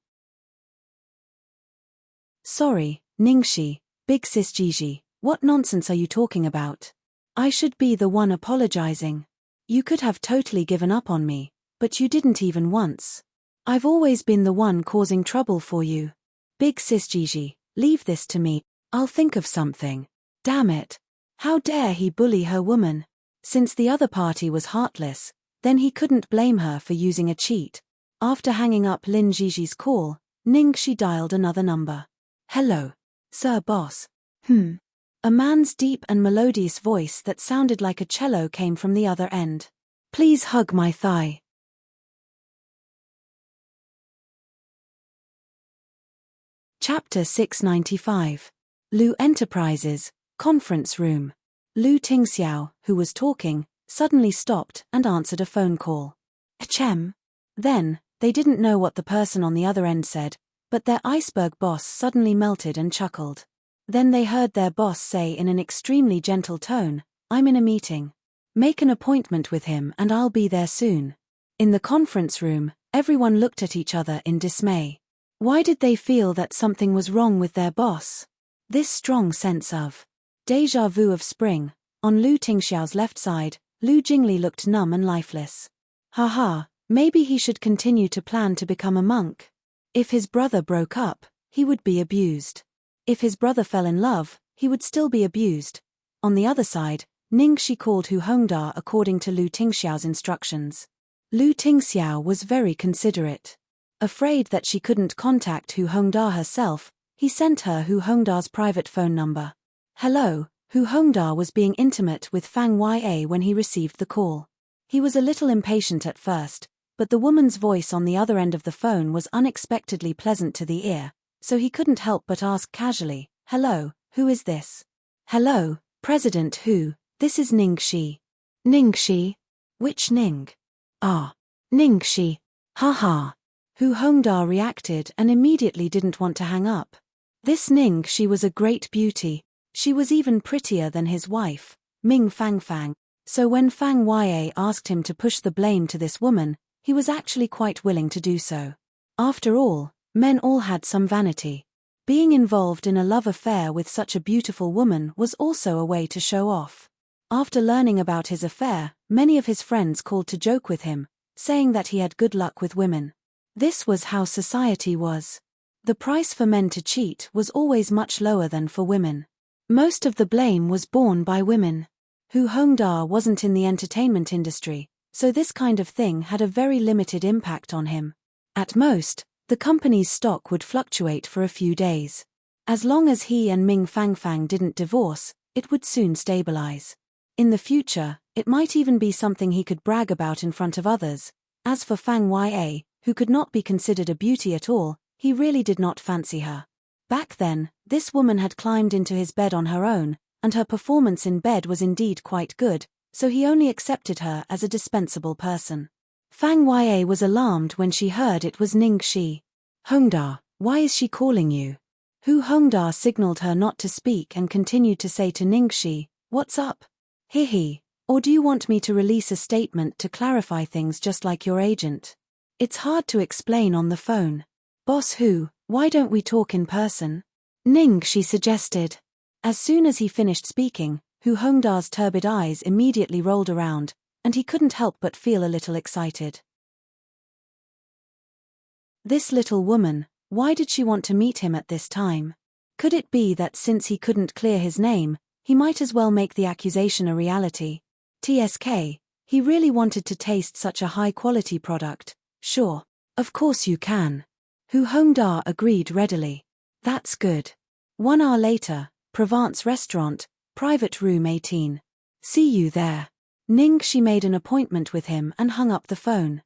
Sorry, Ningxi, Big Sis Jiji, what nonsense are you talking about? I should be the one apologizing. You could have totally given up on me, but you didn't even once. I've always been the one causing trouble for you. Big Sis Jiji, leave this to me, I'll think of something. Damn it. How dare he bully her woman? Since the other party was heartless, then he couldn't blame her for using a cheat. After hanging up Lin Jiji's call, Ningxi dialed another number. Hello. Sir Boss. A man's deep and melodious voice that sounded like a cello came from the other end. Please hug my thigh. Chapter 695. Lu Enterprises, Conference Room. Lu Tingxiao, who was talking, suddenly stopped and answered a phone call. Achem. Then, they didn't know what the person on the other end said, but their iceberg boss suddenly melted and chuckled. Then they heard their boss say in an extremely gentle tone, I'm in a meeting. Make an appointment with him and I'll be there soon. In the conference room, everyone looked at each other in dismay. Why did they feel that something was wrong with their boss? This strong sense of déjà vu of spring. On Lu Tingxiao's left side, Lu Jingli looked numb and lifeless. Haha, maybe he should continue to plan to become a monk. If his brother broke up, he would be abused. If his brother fell in love, he would still be abused. On the other side, Ningxi called Hu Hongda according to Lu Tingxiao's instructions. Lu Tingxiao was very considerate. Afraid that she couldn't contact Hu Hongda herself, he sent her Hu Hongda's private phone number. Hello, Hu Hongda was being intimate with Fang Yue when he received the call. He was a little impatient at first, but the woman's voice on the other end of the phone was unexpectedly pleasant to the ear, so he couldn't help but ask casually, "Hello, who is this?" "Hello, President Hu, this is Ning Shi." "Ning Shi? Which Ning?" "Ah, Ning Shi. Ha." Hu Hongda reacted and immediately didn't want to hang up. This Ning Shi was a great beauty. She was even prettier than his wife, Ming Fangfang. So when Fang Yue asked him to push the blame to this woman, he was actually quite willing to do so. After all, men all had some vanity. Being involved in a love affair with such a beautiful woman was also a way to show off. After learning about his affair, many of his friends called to joke with him, saying that he had good luck with women. This was how society was. The price for men to cheat was always much lower than for women. Most of the blame was borne by women. Hu Hongda wasn't in the entertainment industry, so this kind of thing had a very limited impact on him. At most, the company's stock would fluctuate for a few days. As long as he and Ming Fangfang didn't divorce, it would soon stabilize. In the future, it might even be something he could brag about in front of others. As for Fang Yue, who could not be considered a beauty at all, he really did not fancy her. Back then, this woman had climbed into his bed on her own, and her performance in bed was indeed quite good, so he only accepted her as a dispensable person. Fang Yue was alarmed when she heard it was Ning Shi. "Hongda, why is she calling you?" Hu Hongda signaled her not to speak and continued to say to Ning Shi, "What's up? Hihi, or do you want me to release a statement to clarify things just like your agent? It's hard to explain on the phone." "Boss Hu, why don't we talk in person?" Ning Shi suggested. As soon as he finished speaking, Hu Hongda's turbid eyes immediately rolled around, and he couldn't help but feel a little excited. This little woman, why did she want to meet him at this time? Could it be that since he couldn't clear his name, he might as well make the accusation a reality? TSK, he really wanted to taste such a high-quality product. "Sure. Of course you can." Hu Hongda agreed readily. "That's good." 1 hour later, Provence Restaurant, Private Room 18. "See you there." Ning Shi made an appointment with him and hung up the phone.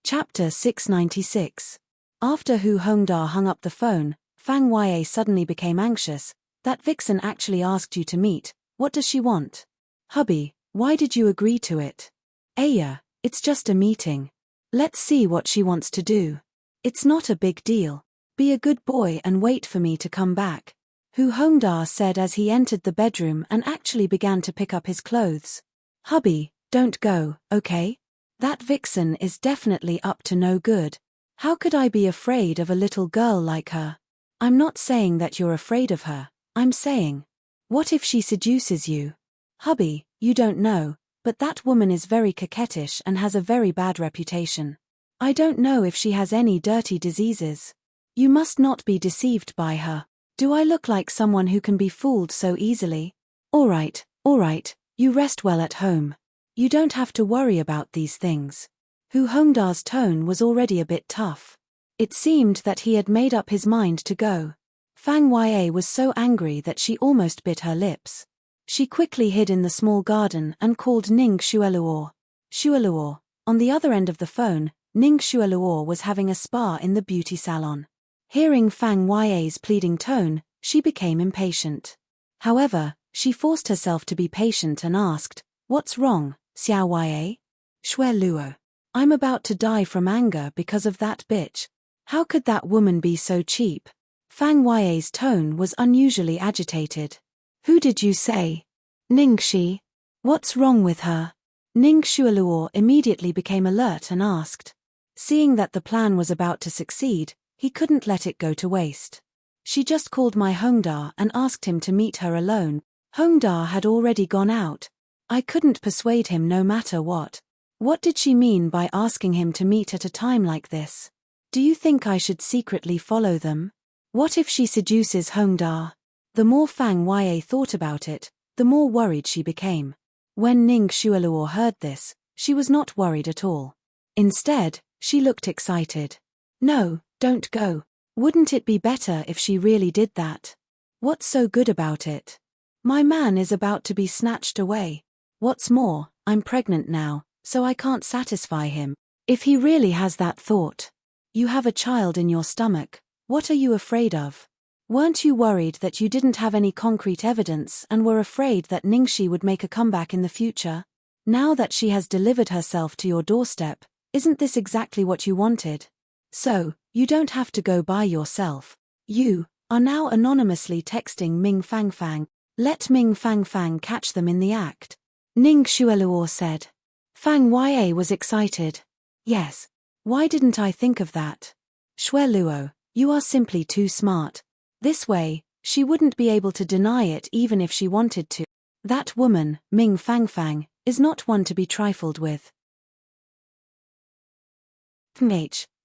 Chapter 696. After Hu Hongda hung up the phone, Fang Yue suddenly became anxious. "That vixen actually asked you to meet. What does she want?" "Hubby, why did you agree to it?" "Aya, it's just a meeting. Let's see what she wants to do. It's not a big deal. Be a good boy and wait for me to come back," Hu Hongda said as he entered the bedroom and actually began to pick up his clothes. "Hubby, don't go, okay? That vixen is definitely up to no good. How could I be afraid of a little girl like her?" "I'm not saying that you're afraid of her, I'm saying, what if she seduces you?" "Hubby, you don't know, but that woman is very coquettish and has a very bad reputation. I don't know if she has any dirty diseases. You must not be deceived by her. Do I look like someone who can be fooled so easily?" All right, you rest well at home. You don't have to worry about these things." Hu Hongda's tone was already a bit tough. It seemed that he had made up his mind to go. Fang Yue was so angry that she almost bit her lips. She quickly hid in the small garden and called Ning Xueluo. Xueluo. On the other end of the phone, Ning Xueluo was having a spa in the beauty salon. Hearing Fang Yue's pleading tone, she became impatient. However, she forced herself to be patient and asked, "What's wrong, Xiao Yue?" "Xueluo. I'm about to die from anger because of that bitch. How could that woman be so cheap?" Fang Yue's tone was unusually agitated. "Who did you say?" "Ning Shi. What's wrong with her?" Ning Xueluo immediately became alert and asked. Seeing that the plan was about to succeed, he couldn't let it go to waste. "She just called my Hongda and asked him to meet her alone. Hongda had already gone out. I couldn't persuade him no matter what. What did she mean by asking him to meet at a time like this? Do you think I should secretly follow them? What if she seduces Hongda?" The more Fang Yue thought about it, the more worried she became. When Ning Xueluo heard this, she was not worried at all. Instead, she looked excited. "No, don't go. Wouldn't it be better if she really did that? What's so good about it?" My man is about to be snatched away. What's more, I'm pregnant now, so I can't satisfy him. If he really has that thought. You have a child in your stomach, what are you afraid of? Weren't you worried that you didn't have any concrete evidence and were afraid that Ningxi would make a comeback in the future? Now that she has delivered herself to your doorstep, isn't this exactly what you wanted? So, you don't have to go by yourself. You are now anonymously texting Ming Fangfang. Let Ming Fangfang catch them in the act. Ning Xueluo said. Fang Ya was excited. Yes. Why didn't I think of that? Xueluo, you are simply too smart. This way, she wouldn't be able to deny it even if she wanted to. That woman, Ming Fangfang, is not one to be trifled with.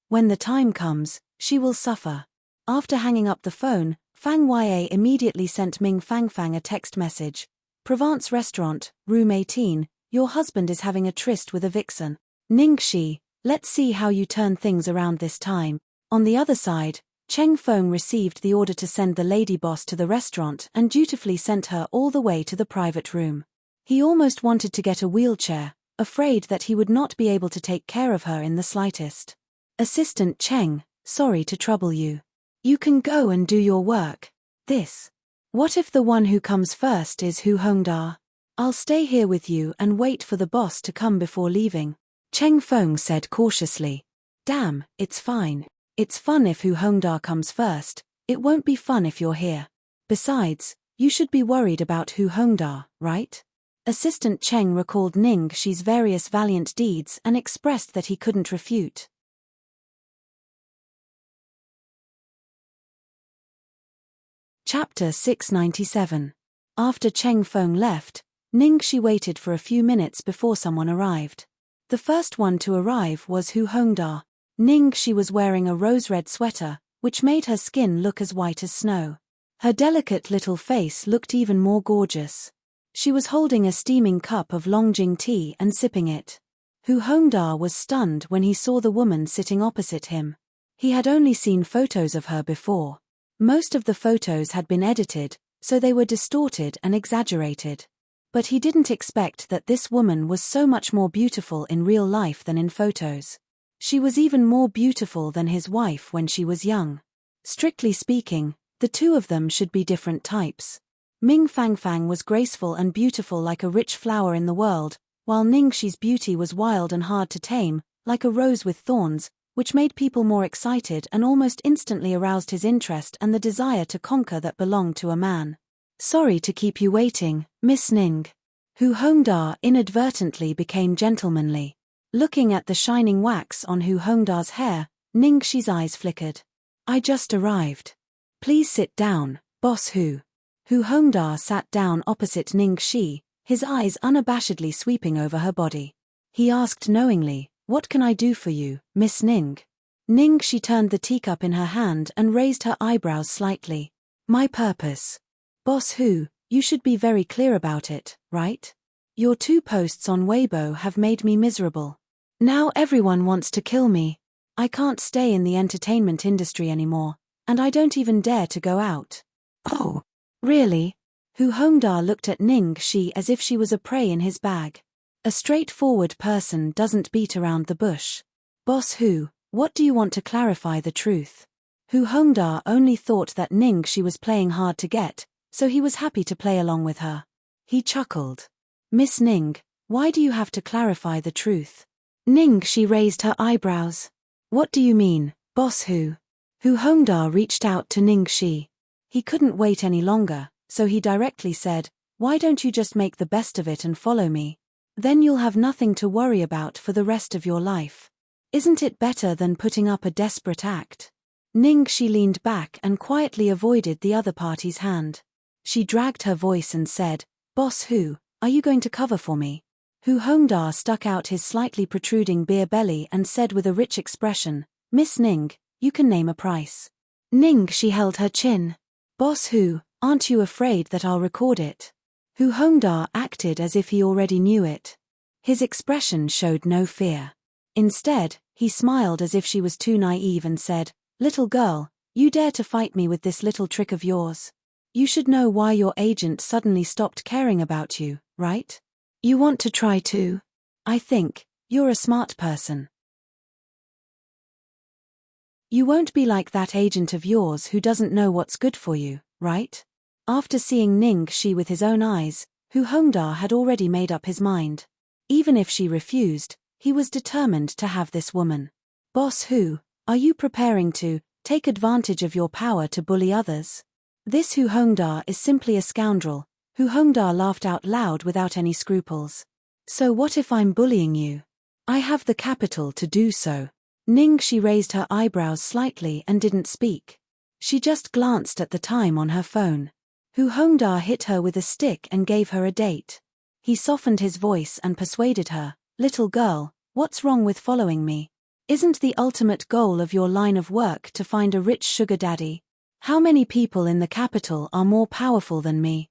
When the time comes, she will suffer. After hanging up the phone, Fang Ya immediately sent Ming Fangfang a text message. Provence Restaurant, Room 18, your husband is having a tryst with a vixen. Ningxi, let's see how you turn things around this time. On the other side, Cheng Feng received the order to send the lady boss to the restaurant and dutifully sent her all the way to the private room. He almost wanted to get a wheelchair, afraid that he would not be able to take care of her in the slightest. Assistant Cheng, sorry to trouble you. You can go and do your work. What if the one who comes first is Hu Hongda? I'll stay here with you and wait for the boss to come before leaving. Cheng Feng said cautiously. Damn, it's fine. It's fun if Hu Hongda comes first, it won't be fun if you're here. Besides, you should be worried about Hu Hongda, right? Assistant Cheng recalled Ningxi's various valiant deeds and expressed that he couldn't refute. Chapter 697. After Cheng Feng left, Ningxi waited for a few minutes before someone arrived. The first one to arrive was Hu Hongda. Ningxi was wearing a rose-red sweater, which made her skin look as white as snow. Her delicate little face looked even more gorgeous. She was holding a steaming cup of Longjing tea and sipping it. Hu Hongda was stunned when he saw the woman sitting opposite him. He had only seen photos of her before. Most of the photos had been edited, so they were distorted and exaggerated. But he didn't expect that this woman was so much more beautiful in real life than in photos. She was even more beautiful than his wife when she was young. Strictly speaking, the two of them should be different types. Ming Fangfang was graceful and beautiful like a rich flower in the world, while Ningxi's beauty was wild and hard to tame, like a rose with thorns, which made people more excited and almost instantly aroused his interest and the desire to conquer that belonged to a man. Sorry to keep you waiting, Miss Ning. Hu Hongda inadvertently became gentlemanly. Looking at the shining wax on Hu Hongda's hair, Ningxi's eyes flickered. I just arrived. Please sit down, Boss Hu. Hu Hongda sat down opposite Ningxi, his eyes unabashedly sweeping over her body. He asked knowingly, what can I do for you, Miss Ning? Ningxi turned the teacup in her hand and raised her eyebrows slightly. My purpose. Boss Hu, you should be very clear about it, right? Your 2 posts on Weibo have made me miserable. Now everyone wants to kill me. I can't stay in the entertainment industry anymore, and I don't even dare to go out. Oh, really? Hu Hongda looked at Ningxi as if she was a prey in his bag. A straightforward person doesn't beat around the bush. Boss Hu, what do you want to clarify the truth? Hu Hongda only thought that Ningxi was playing hard to get, so he was happy to play along with her. He chuckled. Miss Ning, why do you have to clarify the truth? Ningxi raised her eyebrows. What do you mean, Boss Hu? Hu Hongda reached out to Ningxi. He couldn't wait any longer, so he directly said, why don't you just make the best of it and follow me? Then you'll have nothing to worry about for the rest of your life. Isn't it better than putting up a desperate act? Ningxi leaned back and quietly avoided the other party's hand. She dragged her voice and said, Boss Hu, are you going to cover for me? Hu Hongda stuck out his slightly protruding beer belly and said with a rich expression, Miss Ning, you can name a price. Ningxi held her chin. Boss Hu, aren't you afraid that I'll record it? Hu Hongda acted as if he already knew it. His expression showed no fear. Instead, he smiled as if she was too naive and said, Little girl, you dare to fight me with this little trick of yours? You should know why your agent suddenly stopped caring about you, right? You want to try to? I think you're a smart person. You won't be like that agent of yours who doesn't know what's good for you, right? After seeing Ningxi with his own eyes, Hu Hongda had already made up his mind. Even if she refused, he was determined to have this woman. Boss Hu, are you preparing to take advantage of your power to bully others? This Hu Hongda is simply a scoundrel. Hu Hongda laughed out loud without any scruples. So what if I'm bullying you? I have the capital to do so. Ningxi raised her eyebrows slightly and didn't speak. She just glanced at the time on her phone. Hu Hongda hit her with a stick and gave her a date. He softened his voice and persuaded her, "Little girl, what's wrong with following me? Isn't the ultimate goal of your line of work to find a rich sugar daddy? How many people in the capital are more powerful than me?"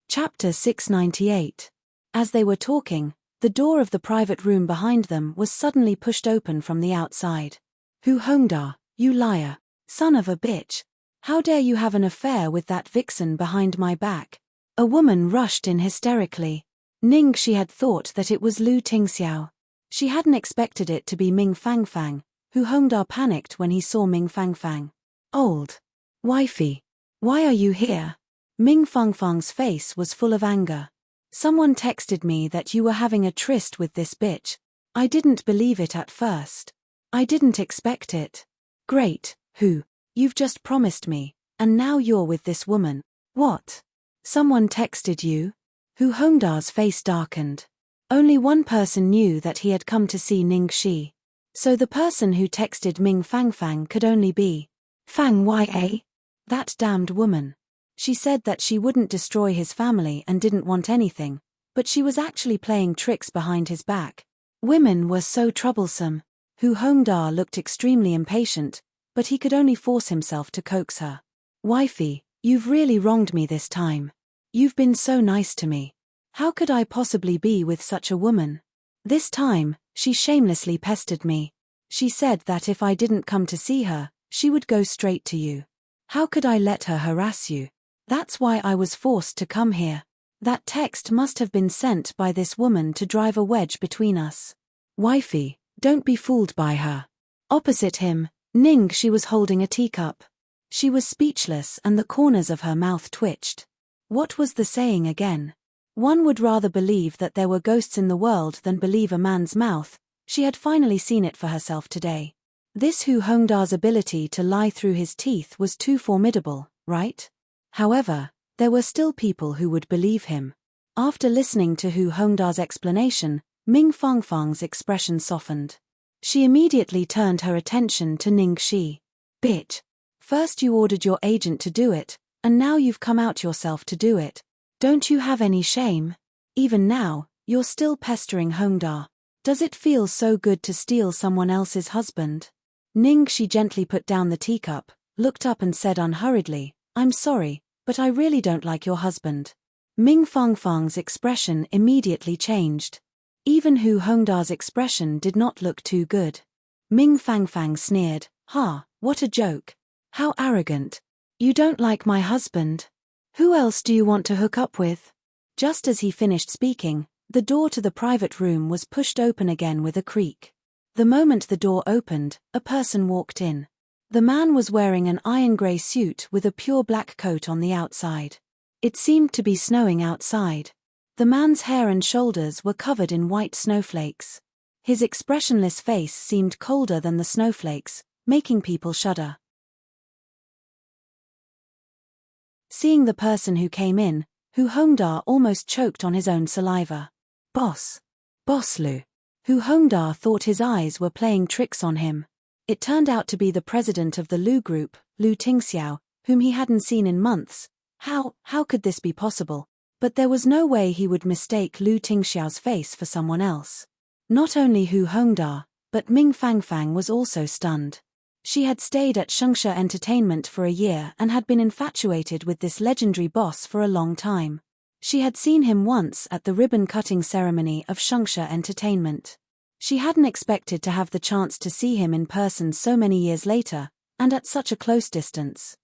Chapter 698. As they were talking, the door of the private room behind them was suddenly pushed open from the outside. Hu Hongda, you liar, son of a bitch. How dare you have an affair with that vixen behind my back? A woman rushed in hysterically. Ningxi had thought that it was Lu Tingxiao. She hadn't expected it to be Ming Fangfang. Hu Hongda panicked when he saw Ming Fangfang. Old wifey, why are you here? Ming Fangfang's face was full of anger. Someone texted me that you were having a tryst with this bitch. I didn't believe it at first. I didn't expect it. Great, Hu. You've just promised me, and now you're with this woman. What? Someone texted you? Hu Hongda's face darkened. Only one person knew that he had come to see Ningxi. So the person who texted Ming Fangfang could only be Fang Ya. That damned woman. She said that she wouldn't destroy his family and didn't want anything, but she was actually playing tricks behind his back. Women were so troublesome. Hu Hongda looked extremely impatient, but he could only force himself to coax her. Wifey, you've really wronged me this time. You've been so nice to me. How could I possibly be with such a woman? This time, she shamelessly pestered me. She said that if I didn't come to see her, she would go straight to you. How could I let her harass you? That's why I was forced to come here. That text must have been sent by this woman to drive a wedge between us. Wifey, don't be fooled by her. Opposite him, Ningxi was holding a teacup. She was speechless and the corners of her mouth twitched. What was the saying again? One would rather believe that there were ghosts in the world than believe a man's mouth. She had finally seen it for herself today. This Hu Hongda's ability to lie through his teeth was too formidable, right? However, there were still people who would believe him. After listening to Hu Hongda's explanation, Ming Fangfang's expression softened. She immediately turned her attention to Ningxi. Bitch. First you ordered your agent to do it, and now you've come out yourself to do it. Don't you have any shame? Even now, you're still pestering Hongda. Does it feel so good to steal someone else's husband? Ningxi gently put down the teacup, looked up and said unhurriedly, I'm sorry, but I really don't like your husband. Ming Fangfang's expression immediately changed. Even Hu Hongda's expression did not look too good. Ming Fangfang sneered, Ha, what a joke. How arrogant. You don't like my husband? Who else do you want to hook up with? Just as he finished speaking, the door to the private room was pushed open again with a creak. The moment the door opened, a person walked in. The man was wearing an iron-grey suit with a pure black coat on the outside. It seemed to be snowing outside. The man's hair and shoulders were covered in white snowflakes. His expressionless face seemed colder than the snowflakes, making people shudder. Seeing the person who came in, Hu Hongda almost choked on his own saliva. Boss Lu. Hu Hongda thought his eyes were playing tricks on him. It turned out to be the president of the Lu Group, Lu Tingxiao, whom he hadn't seen in months. How could this be possible? But there was no way he would mistake Lu Tingxiao's face for someone else. Not only Hu Hongda, but Ming Fangfang was also stunned. She had stayed at Shengshe Entertainment for a year and had been infatuated with this legendary boss for a long time. She had seen him once at the ribbon-cutting ceremony of Shengshe Entertainment. She hadn't expected to have the chance to see him in person so many years later, and at such a close distance.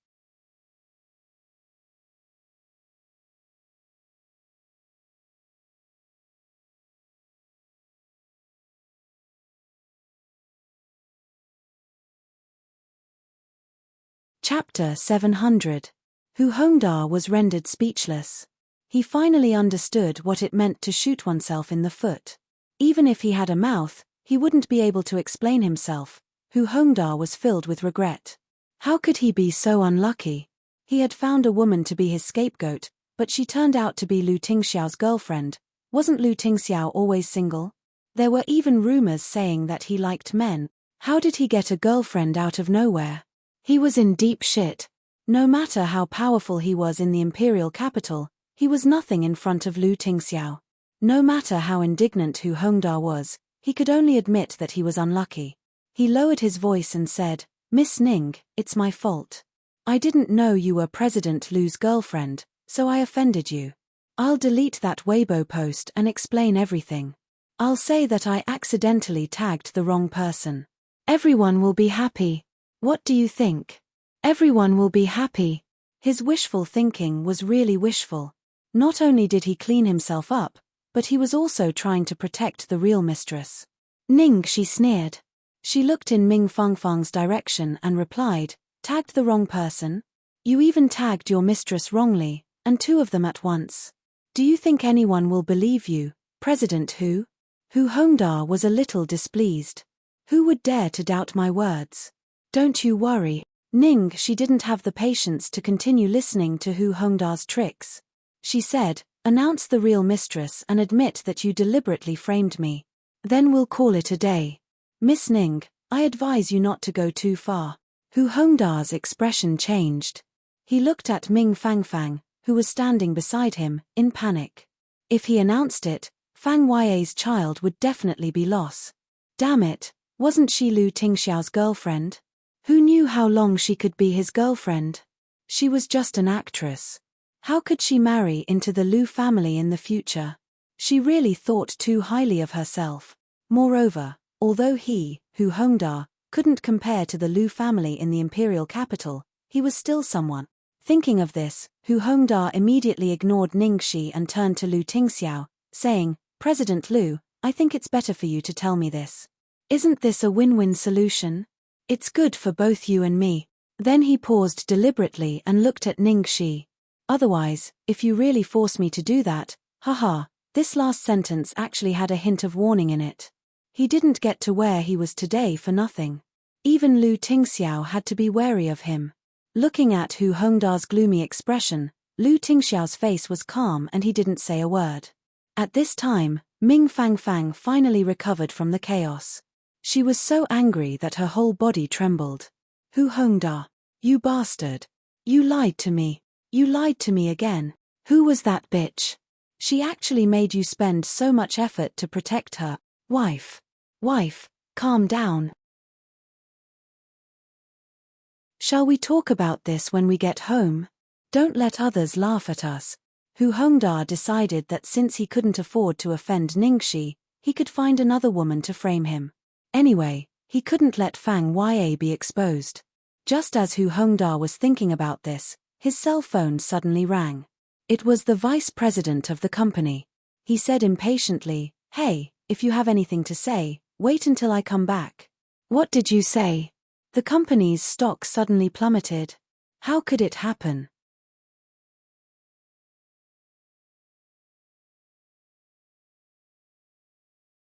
Chapter 700. Hu Hongda was rendered speechless. He finally understood what it meant to shoot oneself in the foot. Even if he had a mouth, he wouldn't be able to explain himself. Hu Hongda was filled with regret. How could he be so unlucky? He had found a woman to be his scapegoat, but she turned out to be Lu Tingxiao's girlfriend. Wasn't Lu Tingxiao always single? There were even rumors saying that he liked men. How did he get a girlfriend out of nowhere? He was in deep shit. No matter how powerful he was in the imperial capital, he was nothing in front of Lu Tingxiao. No matter how indignant Hu Hongda was, he could only admit that he was unlucky. He lowered his voice and said, "Miss Ning, it's my fault. I didn't know you were President Lu's girlfriend, so I offended you. I'll delete that Weibo post and explain everything. I'll say that I accidentally tagged the wrong person. Everyone will be happy. What do you think? Everyone will be happy." His wishful thinking was really wishful. Not only did he clean himself up, but he was also trying to protect the real mistress. "Ning," she sneered. She looked in Ming Fangfang's direction and replied, "Tagged the wrong person? You even tagged your mistress wrongly, and two of them at once. Do you think anyone will believe you, President Hu?" Hu Hongda was a little displeased. "Who would dare to doubt my words? Don't you worry, Ning." She didn't have the patience to continue listening to Hu Hongda's tricks. She said, "Announce the real mistress and admit that you deliberately framed me. Then we'll call it a day. Miss Ning, I advise you not to go too far." Hu Hongda's expression changed. He looked at Ming Fangfang, who was standing beside him, in panic. If he announced it, Fang Ya's child would definitely be lost. Damn it, wasn't she Lu Tingxiao's girlfriend? Who knew how long she could be his girlfriend? She was just an actress. How could she marry into the Lu family in the future? She really thought too highly of herself. Moreover, although he, Hu Hongda, couldn't compare to the Lu family in the imperial capital, he was still someone. Thinking of this, Hu Hongda immediately ignored Ningxi and turned to Lu Tingxiao, saying, "President Lu, I think it's better for you to tell me this. Isn't this a win-win solution? It's good for both you and me." Then he paused deliberately and looked at Ningxi. "Otherwise, if you really force me to do that, haha." This last sentence actually had a hint of warning in it. He didn't get to where he was today for nothing. Even Lu Tingxiao had to be wary of him. Looking at Hu Hongda's gloomy expression, Lu Tingxiao's face was calm and he didn't say a word. At this time, Ming Fangfang finally recovered from the chaos. She was so angry that her whole body trembled. "Hu Hongda, you bastard. You lied to me. You lied to me again. Who was that bitch? She actually made you spend so much effort to protect her. Wife, calm down. Shall we talk about this when we get home? Don't let others laugh at us." Hu Hongda decided that since he couldn't afford to offend Ningxi, he could find another woman to frame him. Anyway, he couldn't let Fang Ya be exposed. Just as Hu Hongda was thinking about this, his cell phone suddenly rang. It was the vice president of the company. He said impatiently, "Hey, if you have anything to say, wait until I come back." "What did you say?" The company's stock suddenly plummeted. How could it happen?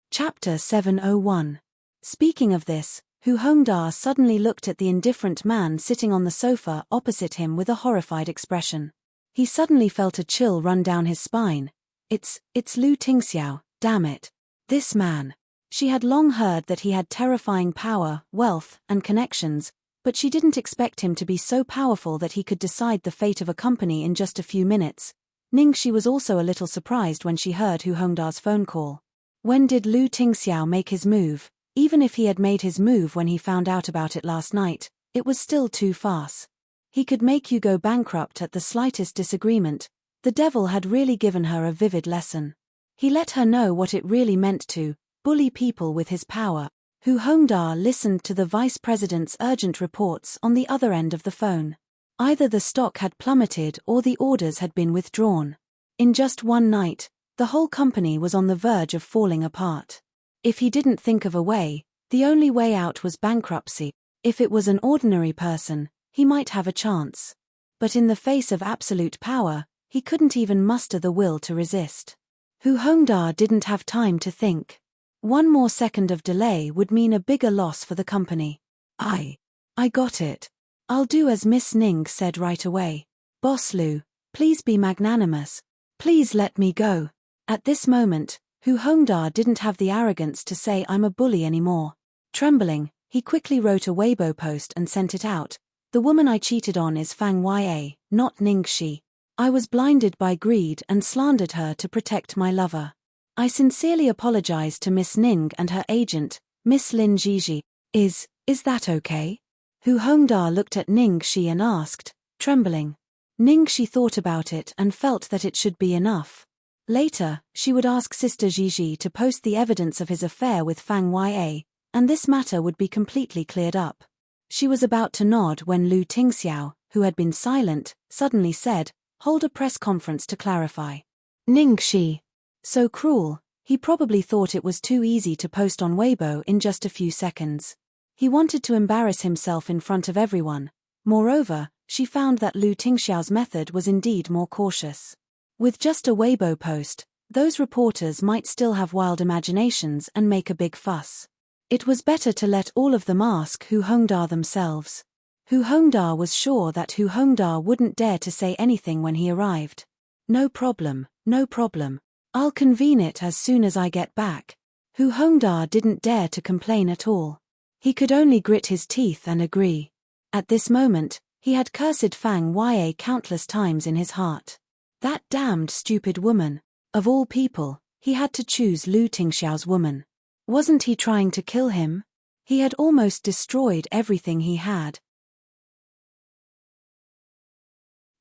Chapter 701. Speaking of this, Hu Hongda suddenly looked at the indifferent man sitting on the sofa opposite him with a horrified expression. He suddenly felt a chill run down his spine. It's Lu Tingxiao, damn it. This man. She had long heard that he had terrifying power, wealth, and connections, but she didn't expect him to be so powerful that he could decide the fate of a company in just a few minutes. Ningxi was also a little surprised when she heard Hu Hongda's phone call. When did Lu Tingxiao make his move? Even if he had made his move when he found out about it last night, it was still too fast. He could make you go bankrupt at the slightest disagreement. The devil had really given her a vivid lesson. He let her know what it really meant to bully people with his power. Hu Hongda listened to the vice president's urgent reports on the other end of the phone. Either the stock had plummeted or the orders had been withdrawn. In just one night, the whole company was on the verge of falling apart. If he didn't think of a way, the only way out was bankruptcy. If it was an ordinary person, he might have a chance. But in the face of absolute power, he couldn't even muster the will to resist. Hu Hongda didn't have time to think. One more second of delay would mean a bigger loss for the company. I got it. I'll do as Miss Ning said right away. Boss Lu, please be magnanimous. Please let me go. At this moment, Hu Hongda didn't have the arrogance to say I'm a bully anymore. Trembling, he quickly wrote a Weibo post and sent it out. The woman I cheated on is Fang Ya, not Ning Shi. I was blinded by greed and slandered her to protect my lover. I sincerely apologize to Miss Ning and her agent, Miss Lin Jiji. Is that okay? Hu Hongda looked at Ning Shi and asked, trembling. Ning Shi thought about it and felt that it should be enough. Later, she would ask Sister Jiji to post the evidence of his affair with Fang Ya, and this matter would be completely cleared up. She was about to nod when Lu Tingxiao, who had been silent, suddenly said, hold a press conference to clarify. Ning Shi. So cruel, he probably thought it was too easy to post on Weibo in just a few seconds. He wanted to embarrass himself in front of everyone. Moreover, she found that Lu Tingxiao's method was indeed more cautious. With just a Weibo post, those reporters might still have wild imaginations and make a big fuss. It was better to let all of them ask Hu Hongda themselves. Hu Hongda was sure that Hu Hongda wouldn't dare to say anything when he arrived. No problem, no problem. I'll convene it as soon as I get back. Hu Hongda didn't dare to complain at all. He could only grit his teeth and agree. At this moment, he had cursed Fang Ya countless times in his heart. That damned stupid woman. Of all people, he had to choose Lu Tingxiao's woman. Wasn't he trying to kill him? He had almost destroyed everything he had.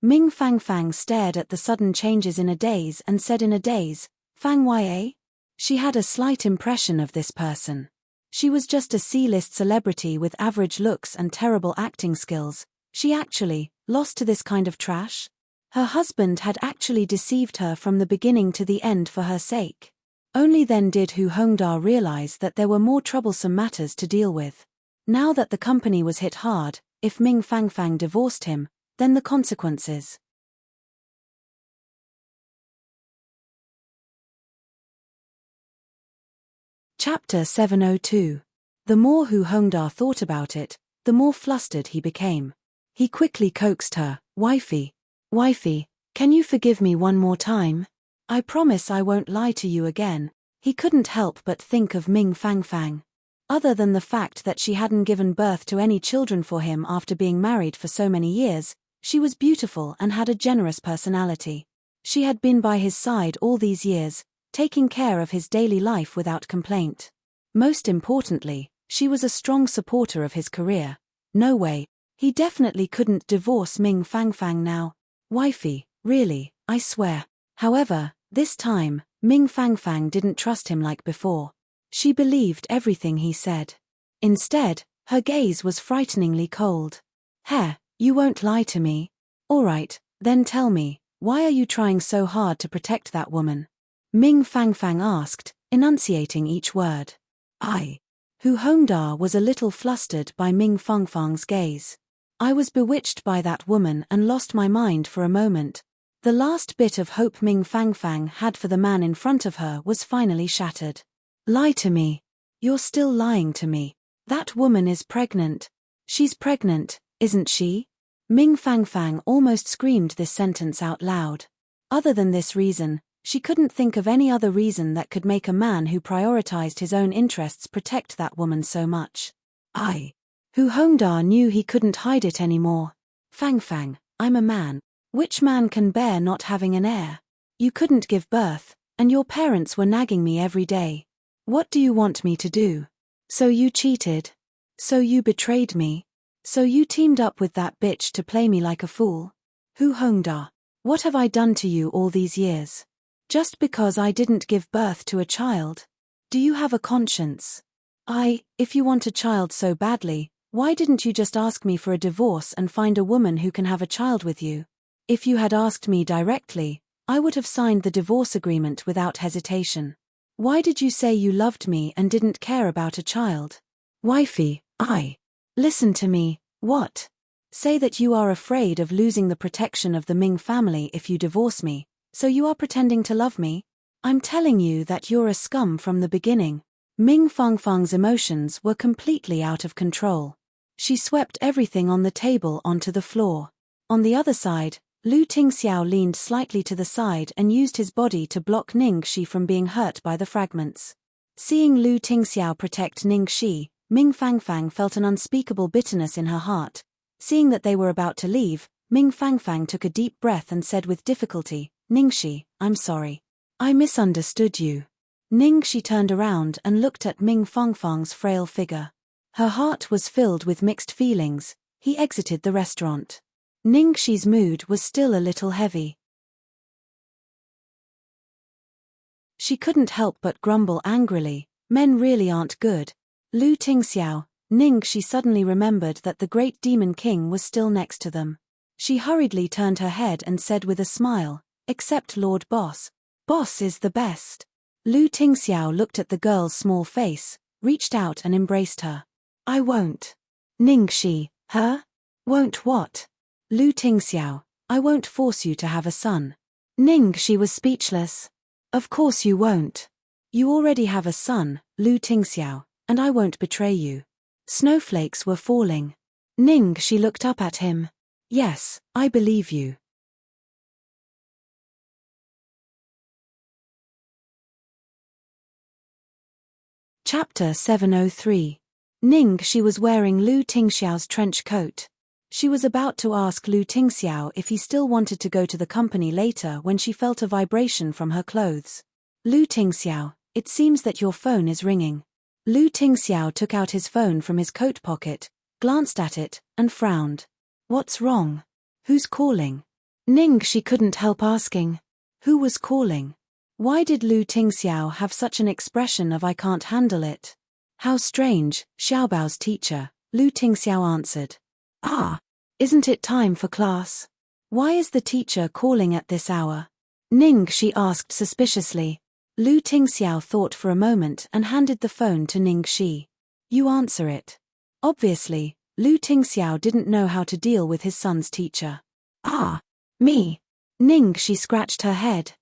Ming Fangfang stared at the sudden changes in a daze and said in a daze, Fang Ya? She had a slight impression of this person. She was just a C-list celebrity with average looks and terrible acting skills. She actually lost to this kind of trash? Her husband had actually deceived her from the beginning to the end for her sake. Only then did Hu Hongda realize that there were more troublesome matters to deal with. Now that the company was hit hard, if Ming Fangfang divorced him, then the consequences. Chapter 702. The more Hu Hongda thought about it, the more flustered he became. He quickly coaxed her, Wifey, can you forgive me one more time? I promise I won't lie to you again. He couldn't help but think of Ming Fangfang. Other than the fact that she hadn't given birth to any children for him after being married for so many years, she was beautiful and had a generous personality. She had been by his side all these years, taking care of his daily life without complaint. Most importantly, she was a strong supporter of his career. No way, he definitely couldn't divorce Ming Fangfang now. Wifey, really, I swear. However, this time, Ming Fangfang didn't trust him like before. She believed everything he said. Instead, her gaze was frighteningly cold. Heh, you won't lie to me? Alright, then tell me, why are you trying so hard to protect that woman? Ming Fangfang asked, enunciating each word. Hu Hongda was a little flustered by Ming Fangfang's gaze. I was bewitched by that woman and lost my mind for a moment. The last bit of hope Ming Fangfang had for the man in front of her was finally shattered. Lie to me. You're still lying to me. That woman is pregnant. She's pregnant, isn't she? Ming Fangfang almost screamed this sentence out loud. Other than this reason, she couldn't think of any other reason that could make a man who prioritized his own interests protect that woman so much. Hu Hongda knew he couldn't hide it anymore. Fangfang, I'm a man. Which man can bear not having an heir? You couldn't give birth, and your parents were nagging me every day. What do you want me to do? So you cheated? So you betrayed me? So you teamed up with that bitch to play me like a fool? Hu Hongda, what have I done to you all these years? Just because I didn't give birth to a child? Do you have a conscience? If you want a child so badly, why didn't you just ask me for a divorce and find a woman who can have a child with you? If you had asked me directly, I would have signed the divorce agreement without hesitation. Why did you say you loved me and didn't care about a child? Wifey, listen to me, what? Say that you are afraid of losing the protection of the Ming family if you divorce me, so you are pretending to love me? I'm telling you that you're a scum from the beginning. Ming Fangfang's emotions were completely out of control. She swept everything on the table onto the floor. On the other side, Lu Tingxiao leaned slightly to the side and used his body to block Ningxi from being hurt by the fragments. Seeing Lu Tingxiao protect Ningxi, Ming Fangfang felt an unspeakable bitterness in her heart. Seeing that they were about to leave, Ming Fangfang took a deep breath and said with difficulty, Ningxi, I'm sorry. I misunderstood you. Ningxi turned around and looked at Ming Fangfang's frail figure. Her heart was filled with mixed feelings. He exited the restaurant. Ningxi's mood was still a little heavy. She couldn't help but grumble angrily, men really aren't good. Lu Tingxiao, Ningxi suddenly remembered that the great demon king was still next to them. She hurriedly turned her head and said with a smile, "Except Lord Boss. Boss is the best." Lu Tingxiao looked at the girl's small face, reached out and embraced her. "I won't." Ningxi, her? Won't what? Lu Tingxiao, I won't force you to have a son. Ningxi was speechless. Of course you won't. You already have a son, Lu Tingxiao, and I won't betray you. Snowflakes were falling. Ningxi looked up at him. Yes, I believe you. Chapter 703. Ningxi was wearing Lu Tingxiao's trench coat. She was about to ask Lu Tingxiao if he still wanted to go to the company later when she felt a vibration from her clothes. Lu Tingxiao, it seems that your phone is ringing. Lu Tingxiao took out his phone from his coat pocket, glanced at it, and frowned. What's wrong? Who's calling? Ningxi couldn't help asking. Who was calling? Why did Lu Tingxiao have such an expression of I can't handle it? How strange, Xiaobao's teacher, Lu Tingxiao answered. Isn't it time for class? Why is the teacher calling at this hour? Ningxi asked suspiciously. Lu Tingxiao thought for a moment and handed the phone to Ningxi. You answer it. Obviously, Lu Tingxiao didn't know how to deal with his son's teacher. Me. Ningxi scratched her head.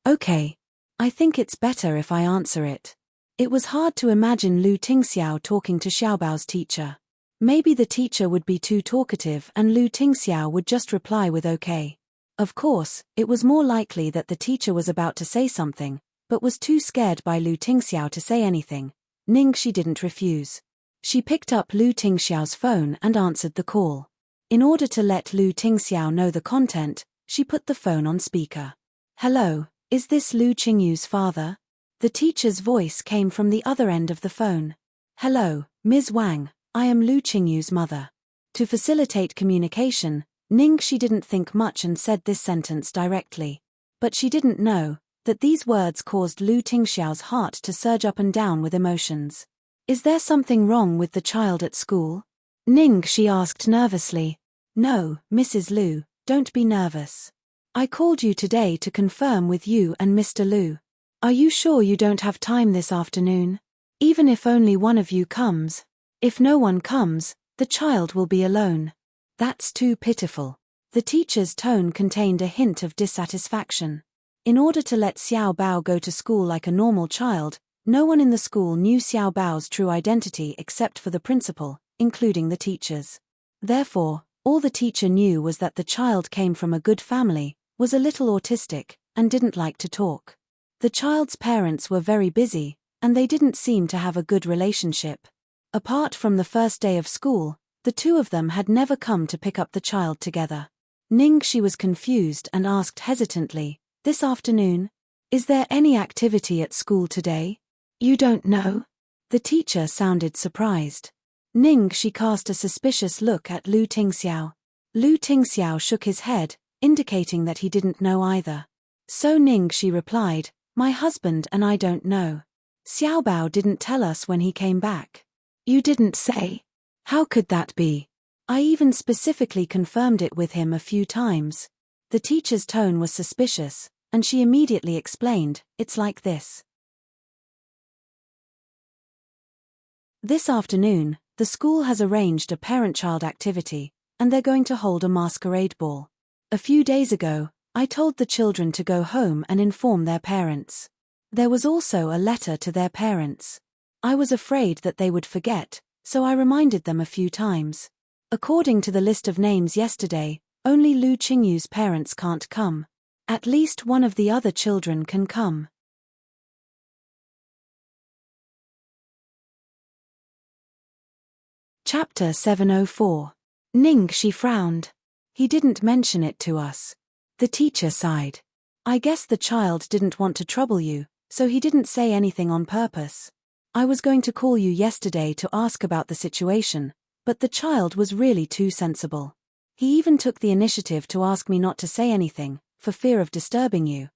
Okay. I think it's better if I answer it. It was hard to imagine Lu Tingxiao talking to Xiaobao's teacher. Maybe the teacher would be too talkative and Lu Tingxiao would just reply with okay. Of course, it was more likely that the teacher was about to say something, but was too scared by Lu Tingxiao to say anything. Ningxi didn't refuse. She picked up Lu Tingxiao's phone and answered the call. In order to let Lu Tingxiao know the content, she put the phone on speaker. Hello, is this Lu Qingyu's father? The teacher's voice came from the other end of the phone. Hello, Ms. Wang, I am Lu Qingyu's mother. To facilitate communication, Ningxi didn't think much and said this sentence directly. But she didn't know that these words caused Lu Tingxiao's heart to surge up and down with emotions. Is there something wrong with the child at school? Ningxi asked nervously. No, Mrs. Lu, don't be nervous. I called you today to confirm with you and Mr. Lu. Are you sure you don't have time this afternoon? Even if only one of you comes. If no one comes, the child will be alone. That's too pitiful. The teacher's tone contained a hint of dissatisfaction. In order to let Xiao Bao go to school like a normal child, no one in the school knew Xiao Bao's true identity except for the principal, including the teachers. Therefore, all the teacher knew was that the child came from a good family, was a little autistic, and didn't like to talk. The child's parents were very busy, and they didn't seem to have a good relationship. Apart from the first day of school, the two of them had never come to pick up the child together. Ningxi was confused and asked hesitantly, This afternoon? Is there any activity at school today? You don't know? The teacher sounded surprised. Ningxi cast a suspicious look at Lu Tingxiao. Lu Tingxiao shook his head, indicating that he didn't know either. So Ningxi replied, My husband and I don't know. Xiaobao didn't tell us when he came back. You didn't say? How could that be? I even specifically confirmed it with him a few times. The teacher's tone was suspicious, and she immediately explained, it's like this. This afternoon, the school has arranged a parent-child activity, and they're going to hold a masquerade ball. A few days ago, I told the children to go home and inform their parents. There was also a letter to their parents. I was afraid that they would forget, so I reminded them a few times. According to the list of names yesterday, only Lu Qingyu's parents can't come. At least one of the other children can come. Chapter 704. Ningxi frowned. He didn't mention it to us. The teacher sighed. I guess the child didn't want to trouble you, so he didn't say anything on purpose. I was going to call you yesterday to ask about the situation, but the child was really too sensible. He even took the initiative to ask me not to say anything, for fear of disturbing you.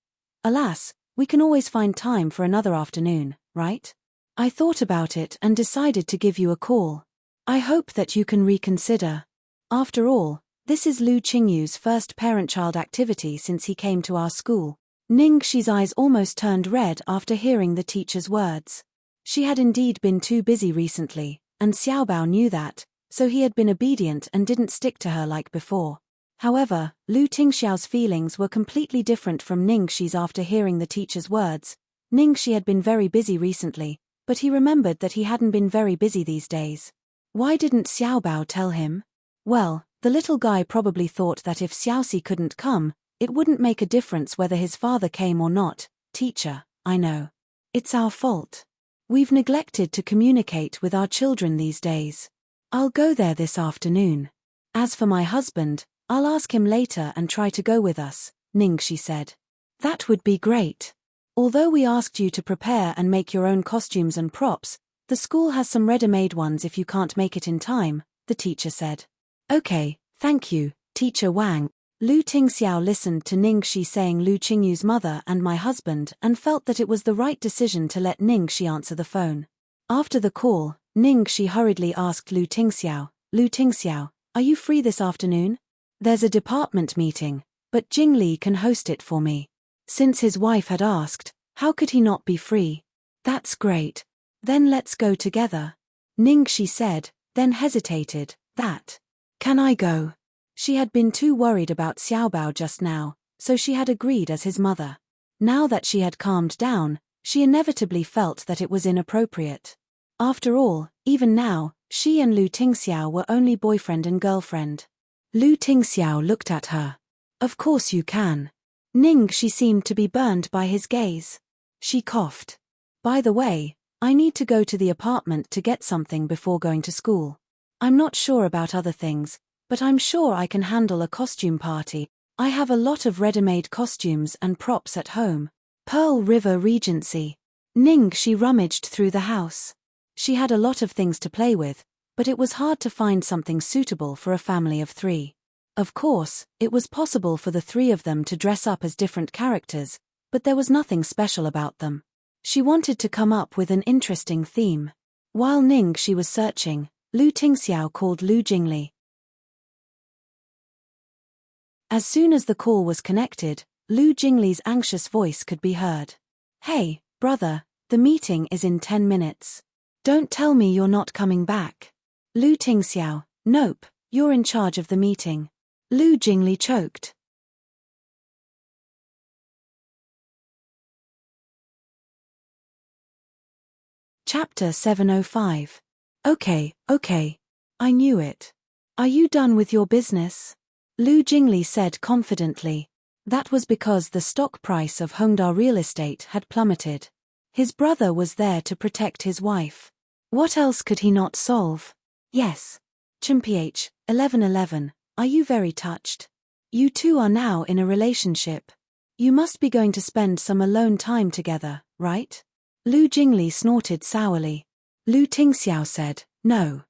Alas, we can always find time for another afternoon, right? I thought about it and decided to give you a call. I hope that you can reconsider. After all, this is Lu Qingyu's first parent-child activity since he came to our school. Ningxi's eyes almost turned red after hearing the teacher's words. She had indeed been too busy recently, and Xiaobao knew that, so he had been obedient and didn't stick to her like before. However, Lu Tingxiao's feelings were completely different from Ningxi's after hearing the teacher's words. Ningxi had been very busy recently, but he remembered that he hadn't been very busy these days. Why didn't Xiaobao tell him? Well, the little guy probably thought that if Xiaoxi couldn't come, it wouldn't make a difference whether his father came or not. Teacher, I know. It's our fault. We've neglected to communicate with our children these days. I'll go there this afternoon. As for my husband, I'll ask him later and try to go with us, Ningxi said. That would be great. Although we asked you to prepare and make your own costumes and props, the school has some ready-made ones if you can't make it in time, the teacher said. Okay, thank you, Teacher Wang. Lu Tingxiao listened to Ningxi saying Lu Qingyu's mother and my husband and felt that it was the right decision to let Ningxi answer the phone. After the call, Ningxi hurriedly asked Lu Tingxiao, are you free this afternoon? There's a department meeting, but Jingli can host it for me. Since his wife had asked, how could he not be free? That's great. Then let's go together. Ningxi said, then hesitated, Can I go? She had been too worried about Xiaobao just now, so she had agreed as his mother. Now that she had calmed down, she inevitably felt that it was inappropriate. After all, even now, she and Lu Tingxiao were only boyfriend and girlfriend. Lu Tingxiao looked at her. Of course you can. Ningxi seemed to be burned by his gaze. She coughed. By the way, I need to go to the apartment to get something before going to school. I'm not sure about other things, but I'm sure I can handle a costume party. I have a lot of ready-made costumes and props at home. Pearl River Regency. Ningxi rummaged through the house. She had a lot of things to play with, but it was hard to find something suitable for a family of 3. Of course, it was possible for the 3 of them to dress up as different characters, but there was nothing special about them. She wanted to come up with an interesting theme. While Ningxi was searching, Lu Tingxiao called Lu Jingli. As soon as the call was connected, Lu Jingli's anxious voice could be heard. Hey, brother, the meeting is in 10 minutes. Don't tell me you're not coming back. Lu Tingxiao, nope, you're in charge of the meeting. Lu Jingli choked. Chapter 705. Okay. I knew it. Are you done with your business? Lu Jingli said confidently. That was because the stock price of Hongda real estate had plummeted. His brother was there to protect his wife. What else could he not solve? Yes. Chimph, 1111, are you very touched? You two are now in a relationship. You must be going to spend some alone time together, right? Lu Jingli snorted sourly. Lu Tingxiao said, no.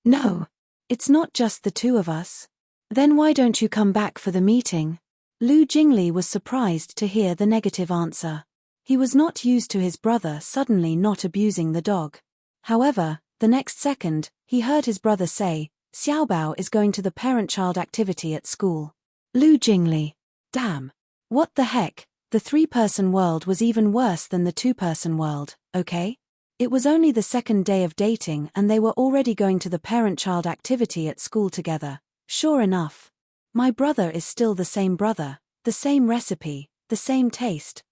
No. It's not just the 2 of us. Then why don't you come back for the meeting? Lu Jingli was surprised to hear the negative answer. He was not used to his brother suddenly not abusing the dog. However, the next second, he heard his brother say, Xiaobao is going to the parent-child activity at school. Lu Jingli. Damn. What the heck, the three-person world was even worse than the two-person world, okay? It was only the second day of dating and they were already going to the parent-child activity at school together. Sure enough. My brother is still the same brother, the same recipe, the same taste.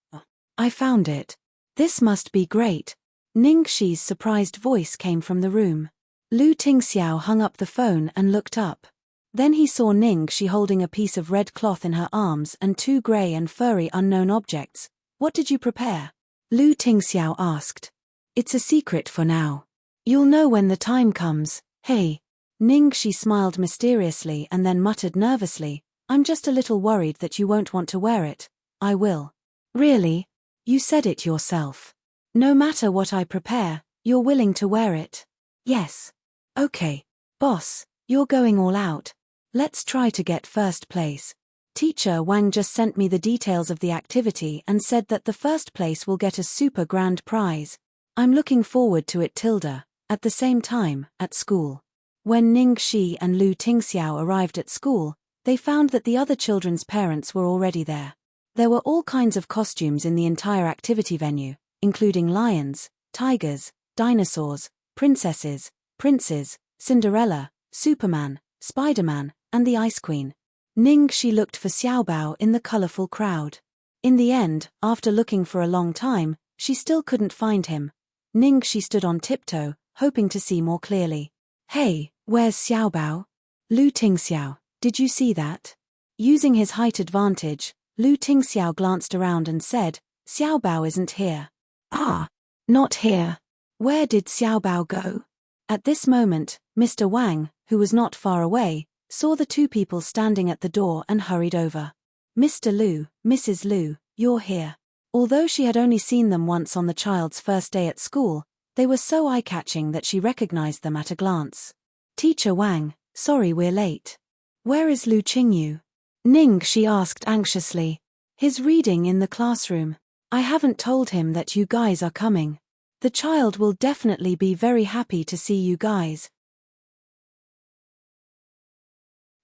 I found it. This must be great. Ning Shi's surprised voice came from the room. Lu Tingxiao hung up the phone and looked up. Then he saw Ning Shi holding a piece of red cloth in her arms and two grey and furry unknown objects. What did you prepare? Lu Tingxiao asked. It's a secret for now. You'll know when the time comes, hey. Ning Shi smiled mysteriously and then muttered nervously, I'm just a little worried that you won't want to wear it. I will. Really? You said it yourself. No matter what I prepare, you're willing to wear it? Yes. Okay. Boss, you're going all out. Let's try to get first place. Teacher Wang just sent me the details of the activity and said that the first place will get a super grand prize. I'm looking forward to it tilde. At the same time, at school. When Ning Shi and Lu Tingxiao arrived at school, they found that the other children's parents were already there. There were all kinds of costumes in the entire activity venue, including lions, tigers, dinosaurs, princesses, princes, Cinderella, Superman, Spider-Man, and the Ice Queen. Ning Shi looked for Xiaobao in the colorful crowd. In the end, after looking for a long time, she still couldn't find him. Ning Shi stood on tiptoe, hoping to see more clearly. Hey, where's Xiaobao? Lu Tingxiao, did you see that? Using his height advantage, Lu Tingxiao glanced around and said, Xiaobao isn't here. Ah, not here. Where did Xiaobao go? At this moment, Mr. Wang, who was not far away, saw the two people standing at the door and hurried over. Mr. Lu, Mrs. Lu, you're here. Although she had only seen them once on the child's first day at school, they were so eye-catching that she recognized them at a glance. Teacher Wang, sorry we're late. Where is Lu Qingyu? Ning Shi asked anxiously. His reading in the classroom. I haven't told him that you guys are coming. The child will definitely be very happy to see you guys.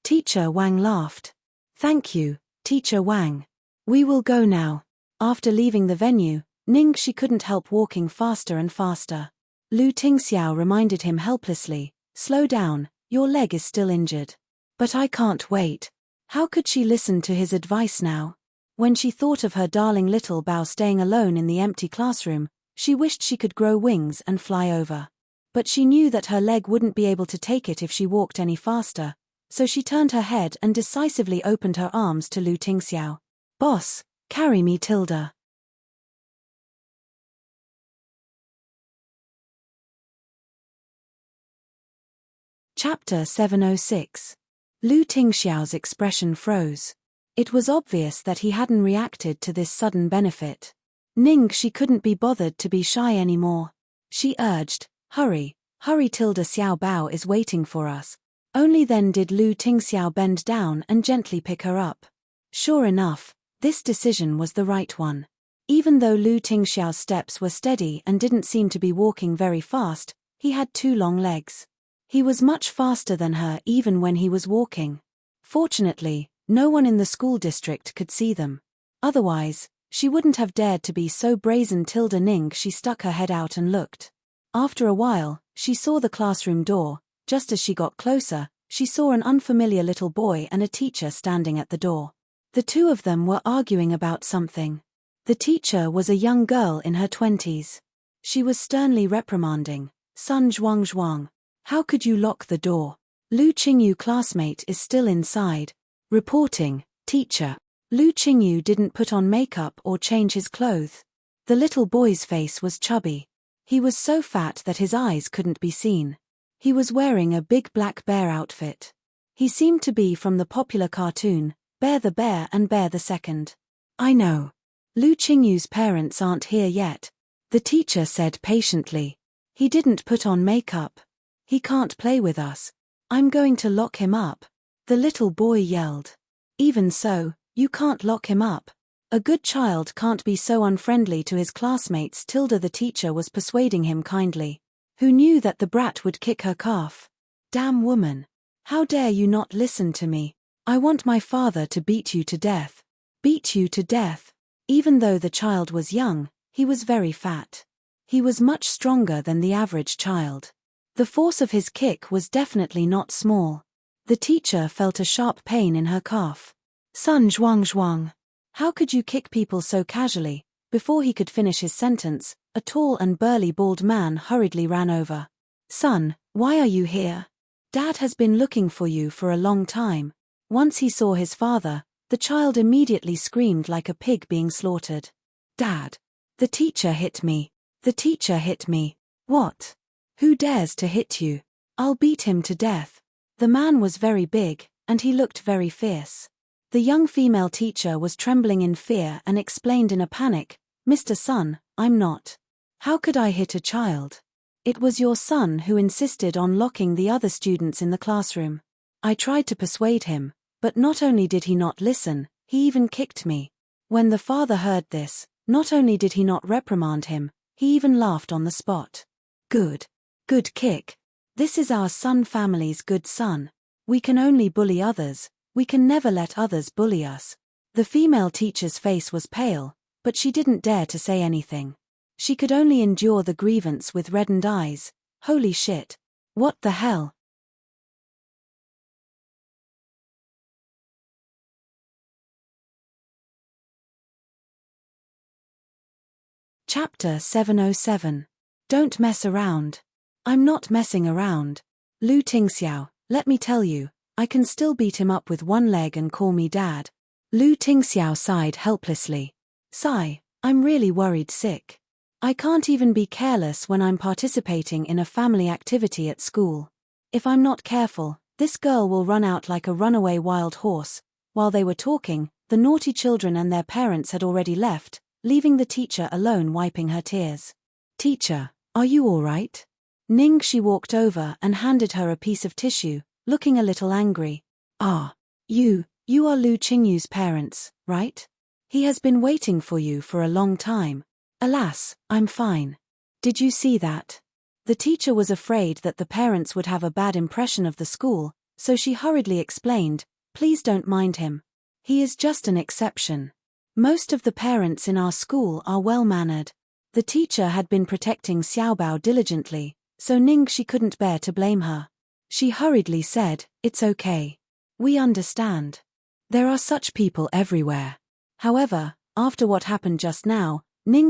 Teacher Wang laughed. Thank you, Teacher Wang. We will go now. After leaving the venue, Ning Shi couldn't help walking faster and faster. Lu Tingxiao reminded him helplessly, slow down, your leg is still injured. But I can't wait. How could she listen to his advice now? When she thought of her darling little Bao staying alone in the empty classroom, she wished she could grow wings and fly over. But she knew that her leg wouldn't be able to take it if she walked any faster, so she turned her head and decisively opened her arms to Lu Tingxiao. Boss, carry me tilde. Chapter 706. Lu Tingxiao's expression froze. It was obvious that he hadn't reacted to this sudden benefit. Ning Shi couldn't be bothered to be shy anymore. She urged, hurry, hurry tilde Xiaobao is waiting for us. Only then did Lu Tingxiao bend down and gently pick her up. Sure enough, this decision was the right one. Even though Lu Tingxiao's steps were steady and didn't seem to be walking very fast, he had two long legs. He was much faster than her even when he was walking. Fortunately, no one in the school district could see them. Otherwise, she wouldn't have dared to be so brazen tilde Ning. She stuck her head out and looked. After a while, she saw the classroom door. Just as she got closer, she saw an unfamiliar little boy and a teacher standing at the door. The two of them were arguing about something. The teacher was a young girl in her 20s. She was sternly reprimanding, Sun Zhuang, how could you lock the door? Lu Qingyu classmate is still inside. Reporting, teacher. Lu Qingyu didn't put on makeup or change his clothes. The little boy's face was chubby. He was so fat that his eyes couldn't be seen. He was wearing a big black bear outfit. He seemed to be from the popular cartoon, Bear the Bear and Bear the Second. I know. Lu Qingyu's parents aren't here yet, the teacher said patiently. He didn't put on makeup. He can't play with us. I'm going to lock him up. The little boy yelled. Even so, you can't lock him up. A good child can't be so unfriendly to his classmates. Tilda the teacher was persuading him kindly. Who knew that the brat would kick her calf? Damn woman. How dare you not listen to me? I want my father to beat you to death. Beat you to death. Even though the child was young, he was very fat. He was much stronger than the average child. The force of his kick was definitely not small. The teacher felt a sharp pain in her calf. Sun zhuang zhuang. How could you kick people so casually? Before he could finish his sentence, a tall and burly bald man hurriedly ran over. Son, why are you here? Dad has been looking for you for a long time. Once he saw his father, the child immediately screamed like a pig being slaughtered. Dad. The teacher hit me. The teacher hit me. What? Who dares to hit you? I'll beat him to death. The man was very big, and he looked very fierce. The young female teacher was trembling in fear and explained in a panic, Mr. Sun, I'm not. How could I hit a child? It was your son who insisted on locking the other students in the classroom. I tried to persuade him, but not only did he not listen, he even kicked me. When the father heard this, not only did he not reprimand him, he even laughed on the spot. Good. Good kick. This is our Sun family's good son. We can only bully others. We can never let others bully us. The female teacher's face was pale, but she didn't dare to say anything. She could only endure the grievance with reddened eyes. Holy shit. What the hell? Chapter 707. Don't mess around. I'm not messing around. Lu Tingxiao, let me tell you, I can still beat him up with one leg and call me dad. Lu Tingxiao sighed helplessly. Sigh, I'm really worried sick. I can't even be careless when I'm participating in a family activity at school. If I'm not careful, this girl will run out like a runaway wild horse. While they were talking, the naughty children and their parents had already left, leaving the teacher alone wiping her tears. Teacher, are you all right? She walked over and handed her a piece of tissue, looking a little angry. Ah, you are Lu Qingyu's parents, right? He has been waiting for you for a long time. Alas, I'm fine. Did you see that? The teacher was afraid that the parents would have a bad impression of the school, so she hurriedly explained, please don't mind him. He is just an exception. Most of the parents in our school are well-mannered. The teacher had been protecting Xiaobao diligently, so she couldn't bear to blame her. She hurriedly said, it's okay. We understand. There are such people everywhere. However, after what happened just now,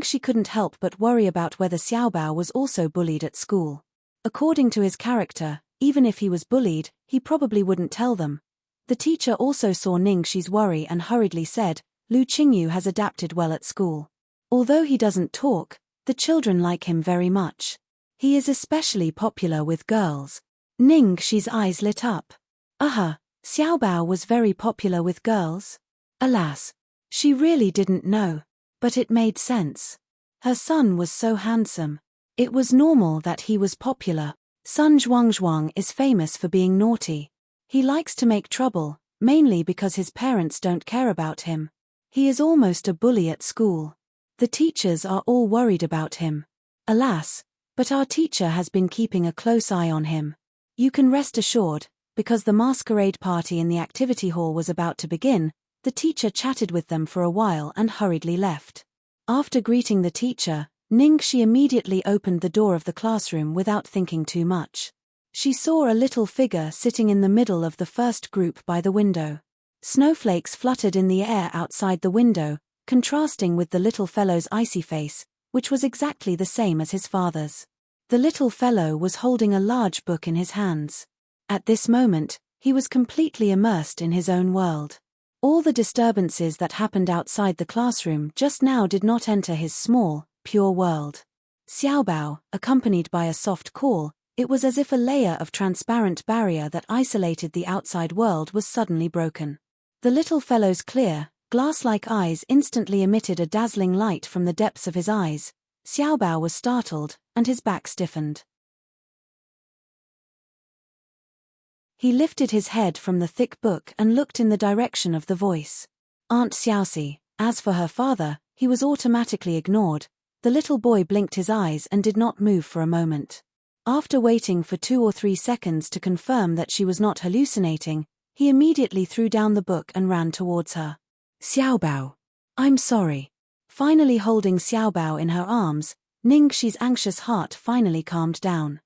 she couldn't help but worry about whether Xiaobao was also bullied at school. According to his character, even if he was bullied, he probably wouldn't tell them. The teacher also saw Ningxi's worry and hurriedly said, Lu Qingyu has adapted well at school. Although he doesn't talk, the children like him very much. He is especially popular with girls. Ningxi's eyes lit up. Xiaobao was very popular with girls? Alas, she really didn't know. But it made sense. Her son was so handsome. It was normal that he was popular. Sun Zhuangzhuang is famous for being naughty. He likes to make trouble, mainly because his parents don't care about him. He is almost a bully at school. The teachers are all worried about him. Alas, but our teacher has been keeping a close eye on him. You can rest assured, because the masquerade party in the activity hall was about to begin, the teacher chatted with them for a while and hurriedly left. After greeting the teacher, Ningxi immediately opened the door of the classroom without thinking too much. She saw a little figure sitting in the middle of the first group by the window. Snowflakes fluttered in the air outside the window, contrasting with the little fellow's icy face, which was exactly the same as his father's. The little fellow was holding a large book in his hands. At this moment, he was completely immersed in his own world. All the disturbances that happened outside the classroom just now did not enter his small, pure world. Xiaobao, accompanied by a soft call, it was as if a layer of transparent barrier that isolated the outside world was suddenly broken. The little fellow's clear, glass-like eyes instantly emitted a dazzling light from the depths of his eyes. Xiaobao was startled, and his back stiffened. He lifted his head from the thick book and looked in the direction of the voice. Aunt Xiaoxi, As for her father, he was automatically ignored. The little boy blinked his eyes and did not move for a moment. After waiting for 2 or 3 seconds to confirm that she was not hallucinating, he immediately threw down the book and ran towards her. Xiaobao. I'm sorry. Finally holding Xiaobao in her arms, Ningxi's anxious heart finally calmed down.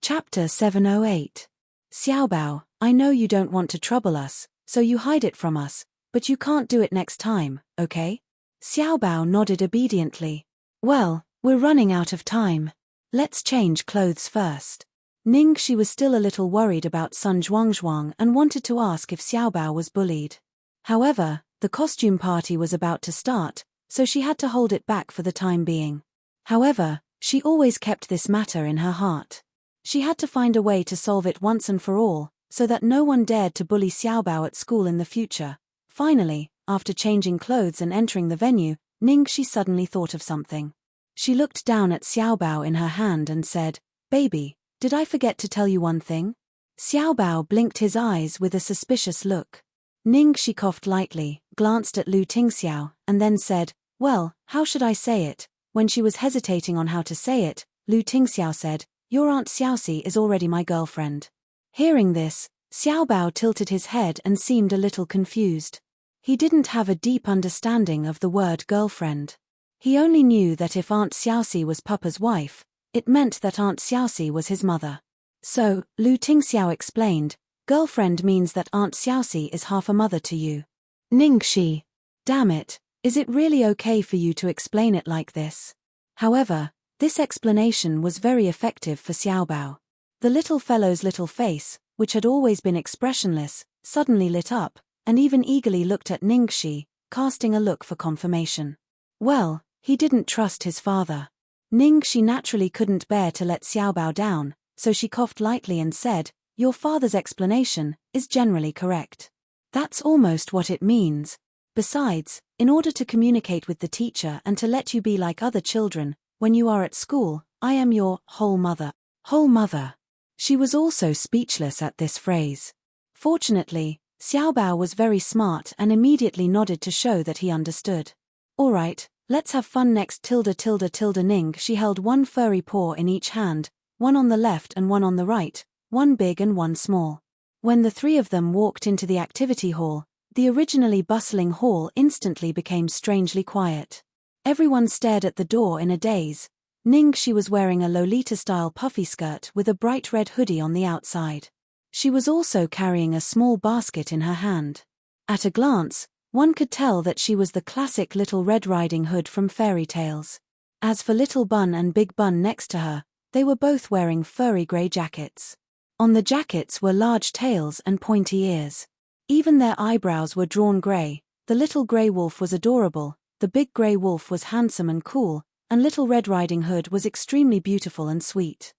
Chapter 708. Xiaobao, I know you don't want to trouble us, so you hide it from us, but you can't do it next time, okay? Xiaobao nodded obediently. Well, we're running out of time. Let's change clothes first. Ningxi was still a little worried about Sun Zhuangzhuang and wanted to ask if Xiaobao was bullied. However, the costume party was about to start, so she had to hold it back for the time being. However, she always kept this matter in her heart. She had to find a way to solve it once and for all, so that no one dared to bully Xiaobao at school in the future. Finally, after changing clothes and entering the venue, Ningxi suddenly thought of something. She looked down at Xiaobao in her hand and said, Baby, did I forget to tell you one thing? Xiaobao blinked his eyes with a suspicious look. Ningxi coughed lightly, glanced at Lu Tingxiao, and then said, Well, how should I say it? When she was hesitating on how to say it, Lu Tingxiao said, Your Aunt Xiaoxi is already my girlfriend. Hearing this, Xiaobao tilted his head and seemed a little confused. He didn't have a deep understanding of the word girlfriend. He only knew that if Aunt Xiaoxi was Papa's wife, it meant that Aunt Xiaoxi was his mother. So, Lu Tingxiao explained, girlfriend means that Aunt Xiaoxi is half a mother to you. Ningxi. Damn it, is it really okay for you to explain it like this? However, this explanation was very effective for Xiaobao. The little fellow's little face, which had always been expressionless, suddenly lit up, and even eagerly looked at Ningxi, casting a look for confirmation. Well, he didn't trust his father. Ningxi naturally couldn't bear to let Xiaobao down, so she coughed lightly and said, Your father's explanation is generally correct. That's almost what it means. Besides, in order to communicate with the teacher and to let you be like other children, when you are at school, I am your whole mother. Whole mother. She was also speechless at this phrase. Fortunately, Xiaobao was very smart and immediately nodded to show that he understood. All right, let's have fun next. Ning. She held one furry paw in each hand, one on the left and one on the right, one big and one small. When the three of them walked into the activity hall, the originally bustling hall instantly became strangely quiet. Everyone stared at the door in a daze. Ningxi was wearing a Lolita-style puffy skirt with a bright red hoodie on the outside. She was also carrying a small basket in her hand. At a glance, one could tell that she was the classic Little Red Riding Hood from fairy tales. As for Little Bun and Big Bun next to her, they were both wearing furry grey jackets. On the jackets were large tails and pointy ears. Even their eyebrows were drawn grey. The little grey wolf was adorable, the big grey wolf was handsome and cool, and Little Red Riding Hood was extremely beautiful and sweet.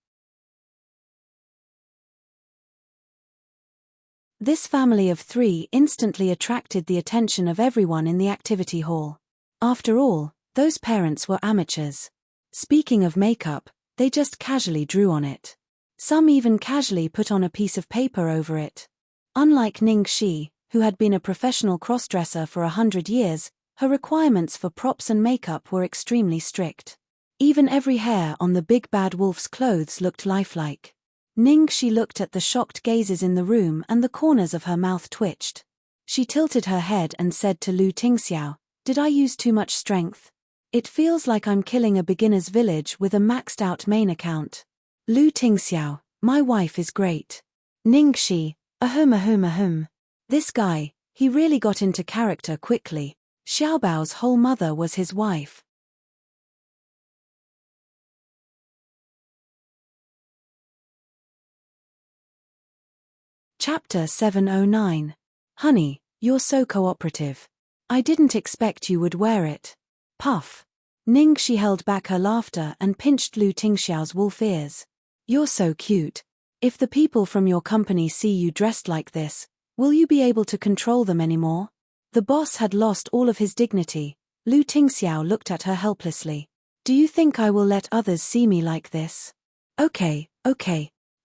This family of three instantly attracted the attention of everyone in the activity hall. After all, those parents were amateurs. Speaking of makeup, they just casually drew on it. Some even casually put on a piece of paper over it. Unlike Ningxi, who had been a professional crossdresser for 100 years, her requirements for props and makeup were extremely strict. Even every hair on the big bad wolf's clothes looked lifelike. Ningxi looked at the shocked gazes in the room and the corners of her mouth twitched. She tilted her head and said to Lu Tingxiao, Did I use too much strength? It feels like I'm killing a beginner's village with a maxed out main account. Lu Tingxiao, my wife is great. Ningxi, ahem. This guy, he really got into character quickly. Xiaobao's whole mother was his wife. Chapter 709. Honey, you're so cooperative. I didn't expect you would wear it. Puff. Ningxi held back her laughter and pinched Lu Tingxiao's wolf ears. You're so cute. If the people from your company see you dressed like this, will you be able to control them anymore? The boss had lost all of his dignity. Lu Tingxiao looked at her helplessly. Do you think I will let others see me like this? Okay.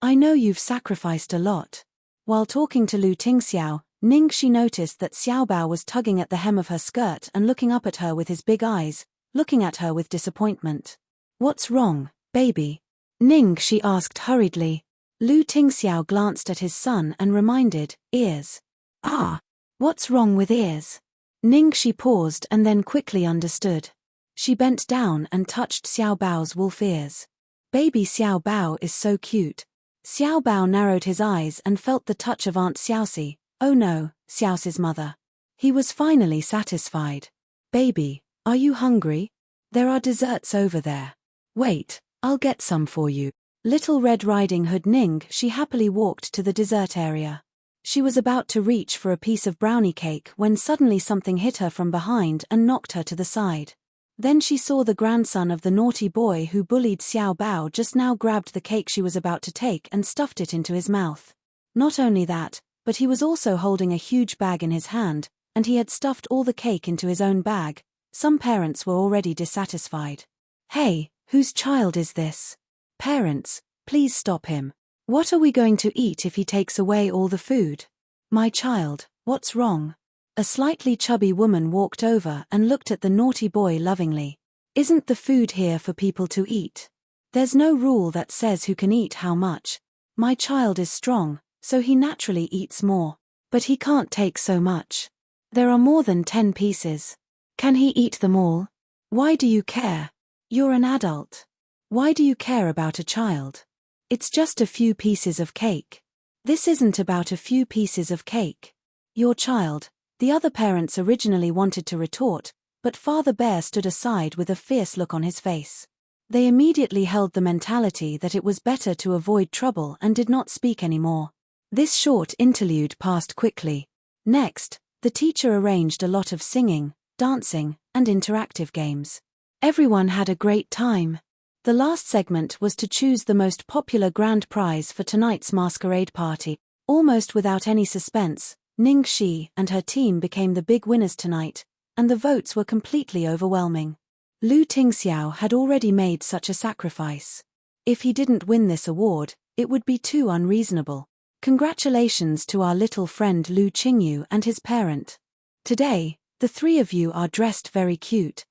I know you've sacrificed a lot. While talking to Lu Tingxiao, Ningxi noticed that Xiaobao was tugging at the hem of her skirt and looking up at her with his big eyes, looking at her with disappointment. What's wrong, baby? Ningxi asked hurriedly. Lu Tingxiao glanced at his son and reminded, ears. Ah, what's wrong with ears? Ningxi paused and then quickly understood. She bent down and touched Xiaobao's wolf ears. Baby Xiaobao is so cute. Xiaobao narrowed his eyes and felt the touch of Aunt Xiaoxi. Oh no, Xiaoxi's mother. He was finally satisfied. Baby, are you hungry? There are desserts over there. Wait, I'll get some for you. Little Red Riding Hood Ningxi happily walked to the dessert area. She was about to reach for a piece of brownie cake when suddenly something hit her from behind and knocked her to the side. Then she saw the grandson of the naughty boy who bullied Xiao Bao just now grabbed the cake she was about to take and stuffed it into his mouth. Not only that, but he was also holding a huge bag in his hand, and he had stuffed all the cake into his own bag. Some parents were already dissatisfied. Hey, whose child is this? Parents, please stop him. What are we going to eat if he takes away all the food? My child, what's wrong? A slightly chubby woman walked over and looked at the naughty boy lovingly. Isn't the food here for people to eat? There's no rule that says who can eat how much. My child is strong, so he naturally eats more. But he can't take so much. There are more than 10 pieces. Can he eat them all? Why do you care? You're an adult. Why do you care about a child? It's just a few pieces of cake. This isn't about a few pieces of cake. Your child. The other parents originally wanted to retort, but Father Bear stood aside with a fierce look on his face. They immediately held the mentality that it was better to avoid trouble and did not speak anymore. This short interlude passed quickly. Next, the teacher arranged a lot of singing, dancing, and interactive games. Everyone had a great time. The last segment was to choose the most popular grand prize for tonight's masquerade party. Almost without any suspense, Ningxi and her team became the big winners tonight, and the votes were completely overwhelming. Lu Tingxiao had already made such a sacrifice. If he didn't win this award, it would be too unreasonable. Congratulations to our little friend Lu Qingyu and his parent. Today, the three of you are dressed very cute.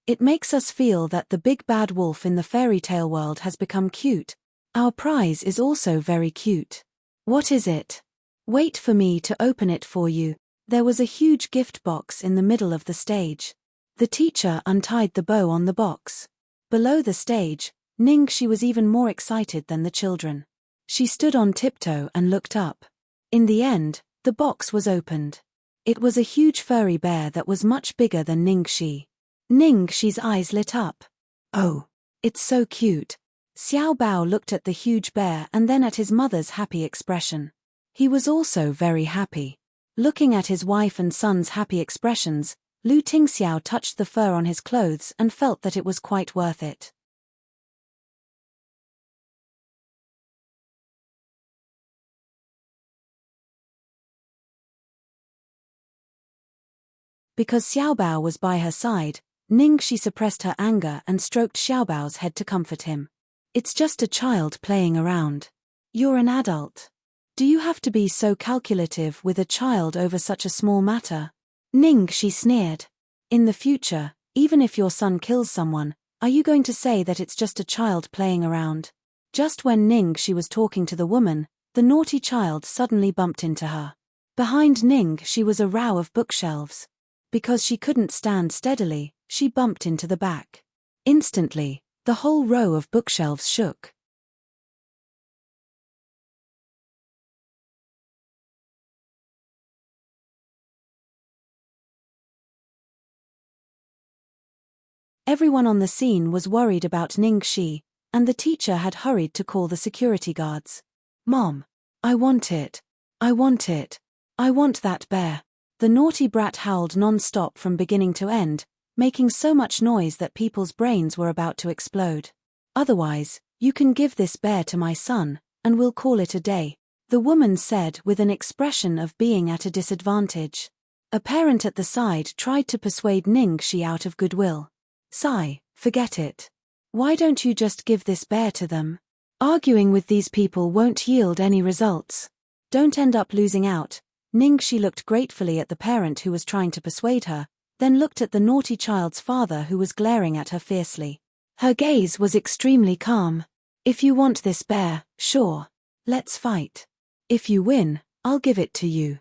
It makes us feel that the big bad wolf in the fairy tale world has become cute. Our prize is also very cute. What is it? Wait for me to open it for you. There was a huge gift box in the middle of the stage. The teacher untied the bow on the box. Below the stage, Ningxi was even more excited than the children. She stood on tiptoe and looked up. In the end, the box was opened. It was a huge furry bear that was much bigger than Ningxi. Ningxi's eyes lit up. Oh, it's so cute. Xiao Bao looked at the huge bear and then at his mother's happy expression. He was also very happy. Looking at his wife and son's happy expressions, Lu Tingxiao touched the fur on his clothes and felt that it was quite worth it. Because Xiaobao was by her side, Ningxi suppressed her anger and stroked Xiaobao's head to comfort him. It's just a child playing around. You're an adult. Do you have to be so calculative with a child over such a small matter? Ningxi sneered. In the future, even if your son kills someone, are you going to say that it's just a child playing around? Just when Ningxi was talking to the woman, the naughty child suddenly bumped into her. Behind Ningxi was a row of bookshelves. Because she couldn't stand steadily, she bumped into the back. Instantly, the whole row of bookshelves shook. Everyone on the scene was worried about Ningxi, and the teacher had hurried to call the security guards. Mom, I want it. I want it. I want that bear. The naughty brat howled non-stop from beginning to end, making so much noise that people's brains were about to explode. Otherwise, you can give this bear to my son, and we'll call it a day, the woman said with an expression of being at a disadvantage. A parent at the side tried to persuade Ningxi out of goodwill. Sigh, forget it. Why don't you just give this bear to them? Arguing with these people won't yield any results. Don't end up losing out. Ningxi looked gratefully at the parent who was trying to persuade her, then looked at the naughty child's father who was glaring at her fiercely. Her gaze was extremely calm. If you want this bear, sure. Let's fight. If you win, I'll give it to you.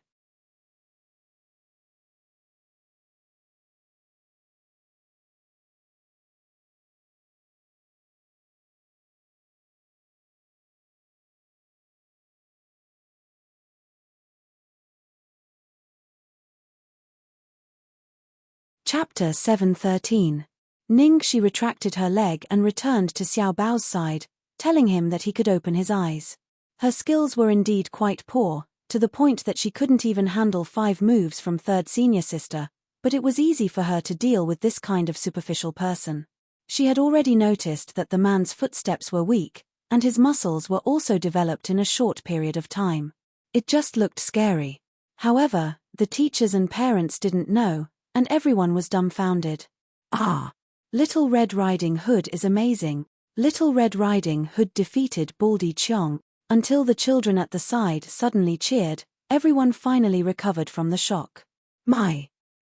Chapter 7:13. Ningxi retracted her leg and returned to Xiao Bao's side, telling him that he could open his eyes. Her skills were indeed quite poor, to the point that she couldn't even handle 5 moves from third senior sister, but it was easy for her to deal with this kind of superficial person. She had already noticed that the man's footsteps were weak, and his muscles were also developed in a short period of time. It just looked scary. However, the teachers and parents didn't know, and everyone was dumbfounded. Ah! Little Red Riding Hood is amazing. Little Red Riding Hood defeated Baldy Cheong, until the children at the side suddenly cheered. Everyone finally recovered from the shock.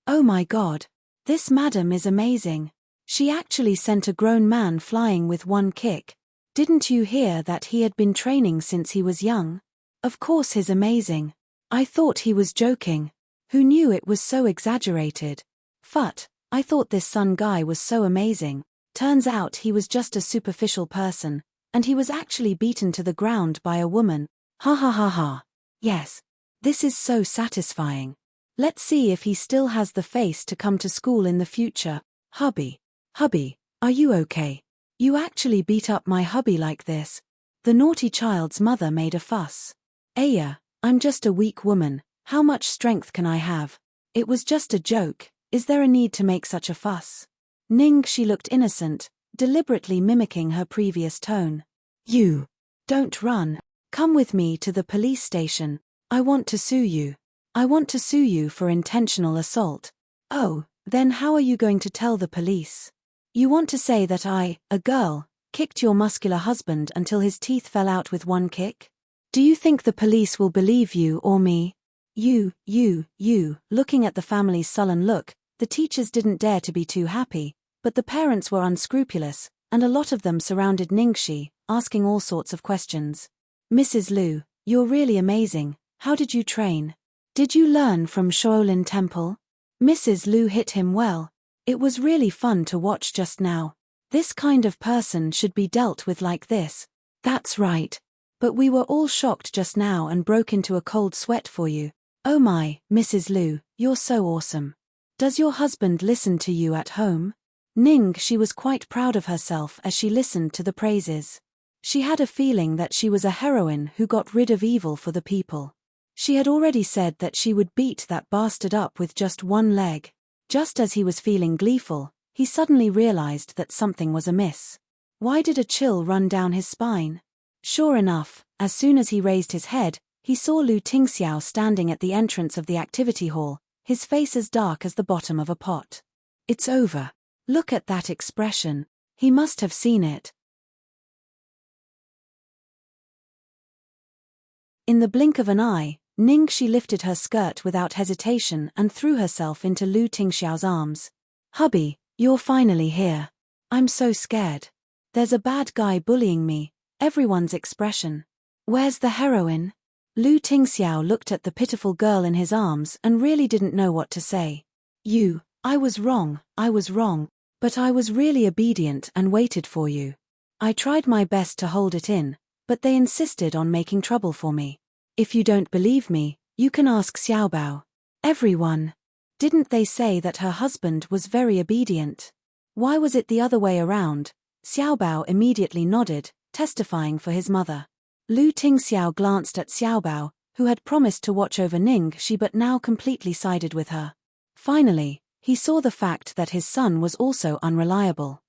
Oh my god! This madam is amazing. She actually sent a grown man flying with one kick. Didn't you hear that he had been training since he was young? Of course he's amazing. I thought he was joking. Who knew it was so exaggerated? Phut, I thought this Sun guy was so amazing. Turns out he was just a superficial person, and he was actually beaten to the ground by a woman. Ha ha ha ha. Yes. This is so satisfying. Let's see if he still has the face to come to school in the future. Hubby, are you okay? You actually beat up my hubby like this. The naughty child's mother made a fuss. Aya, I'm just a weak woman. How much strength can I have? It was just a joke. Is there a need to make such a fuss? Ningxi looked innocent, deliberately mimicking her previous tone. You. Don't run. Come with me to the police station. I want to sue you. I want to sue you for intentional assault. Oh, then how are you going to tell the police? You want to say that I, a girl, kicked your muscular husband until his teeth fell out with one kick? Do you think the police will believe you or me? You, looking at the family's sullen look, the teachers didn't dare to be too happy, but the parents were unscrupulous, and a lot of them surrounded Ningxi, asking all sorts of questions. Mrs. Liu, you're really amazing. How did you train? Did you learn from Shaolin Temple? Mrs. Liu hit him well. It was really fun to watch just now. This kind of person should be dealt with like this. That's right. But we were all shocked just now and broke into a cold sweat for you. Oh my, Mrs. Liu, you're so awesome. Does your husband listen to you at home? Ningxi was quite proud of herself as she listened to the praises. She had a feeling that she was a heroine who got rid of evil for the people. She had already said that she would beat that bastard up with just one leg. Just as he was feeling gleeful, he suddenly realized that something was amiss. Why did a chill run down his spine? Sure enough, as soon as he raised his head, he saw Lu Tingxiao standing at the entrance of the activity hall, his face as dark as the bottom of a pot. It's over. Look at that expression. He must have seen it. In the blink of an eye, Ningxi lifted her skirt without hesitation and threw herself into Lu Tingxiao's arms. Hubby, you're finally here. I'm so scared. There's a bad guy bullying me. Everyone's expression. Where's the heroine? Lu Tingxiao looked at the pitiful girl in his arms and really didn't know what to say. I was wrong, but I was really obedient and waited for you. I tried my best to hold it in, but they insisted on making trouble for me. If you don't believe me, you can ask Xiaobao. Everyone. Didn't they say that her husband was very obedient? Why was it the other way around? Xiaobao immediately nodded, testifying for his mother. Lu Tingxiao glanced at Xiaobao, who had promised to watch over Ningxi but now completely sided with her. Finally, he saw the fact that his son was also unreliable.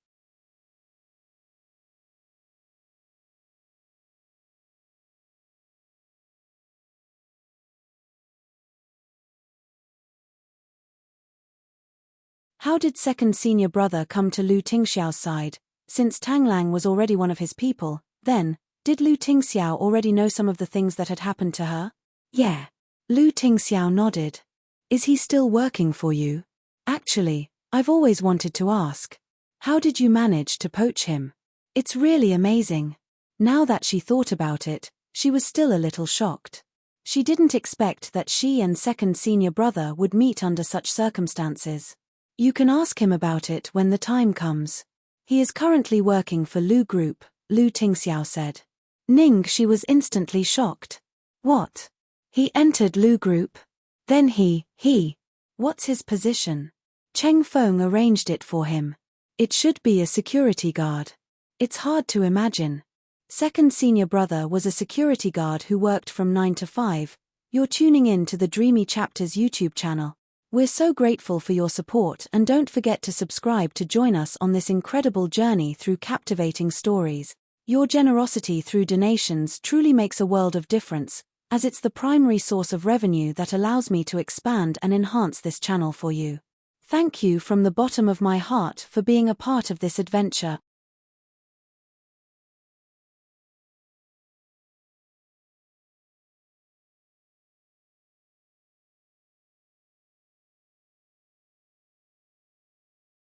How did second senior brother come to Lu Tingxiao's side? Since Tanglang was already one of his people, then, did Lu Tingxiao already know some of the things that had happened to her? Yeah. Lu Tingxiao nodded. Is he still working for you? Actually, I've always wanted to ask. How did you manage to poach him? It's really amazing. Now that she thought about it, she was still a little shocked. She didn't expect that she and second senior brother would meet under such circumstances. You can ask him about it when the time comes. He is currently working for Lu Group, Lu Tingxiao said. She was instantly shocked. What? He entered Lu Group? Then what's his position? Cheng Feng arranged it for him. It should be a security guard. It's hard to imagine. Second senior brother was a security guard who worked from 9 to 5. You're tuning in to the Dreamy Chapters YouTube channel. We're so grateful for your support, and don't forget to subscribe to join us on this incredible journey through captivating stories. Your generosity through donations truly makes a world of difference, as it's the primary source of revenue that allows me to expand and enhance this channel for you. Thank you from the bottom of my heart for being a part of this adventure.